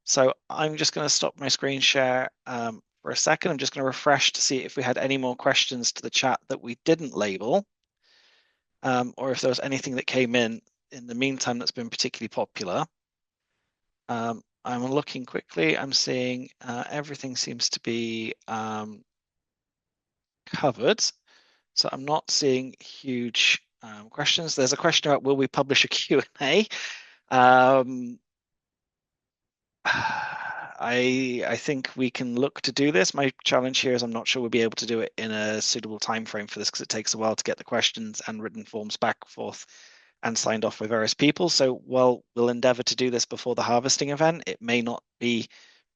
So I'm just going to stop my screen share for a second. I'm just going to refresh to see if we had any more questions to the chat that we didn't label, or if there was anything that came in the meantime that's been particularly popular. I'm looking quickly. I'm seeing everything seems to be covered. So I'm not seeing huge questions. There's a question about will we publish a Q&A? I think we can look to do this. My challenge here is I'm not sure we'll be able to do it in a suitable time frame for this because it takes a while to get the questions and written forms back and forth and signed off by various people. So while we'll endeavor to do this before the harvesting event, it may not be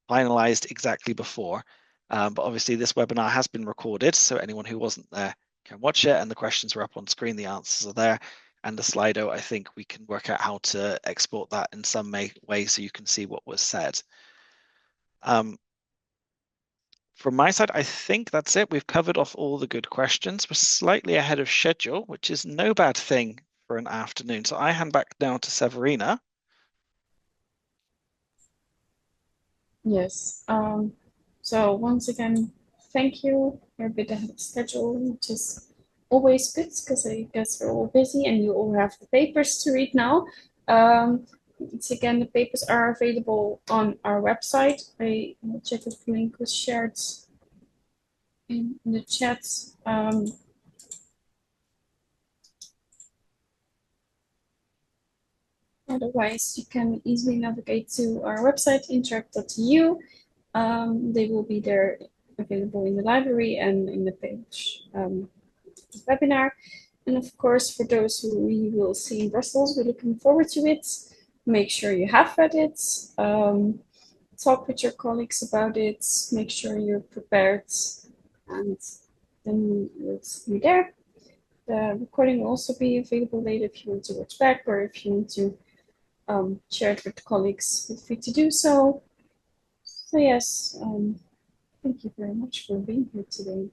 finalized exactly before. But obviously this webinar has been recorded, so anyone who wasn't there can watch it, and the questions are up on screen, the answers are there. And the Slido, I think we can work out how to export that in some way so you can see what was said. From my side, I think that's it. We've covered off all the good questions. We're slightly ahead of schedule, which is no bad thing for an afternoon. So I hand back down to Severina. Yes. So once again, thank you. You're a bit ahead of schedule, which is always good because I guess we're all busy and you all have the papers to read now. Once again, the papers are available on our website. I will check if the link was shared in the chat. Otherwise, you can easily navigate to our website, interreg.eu. They will be there available in the library and in the page webinar. And of course, for those who we will see in Brussels, we're looking forward to it. Make sure you have read it. Talk with your colleagues about it. Make sure you're prepared. And then we'll see you there. The recording will also be available later if you want to watch back or if you want to share it with colleagues. Feel free to do so. So yes, thank you very much for being here today.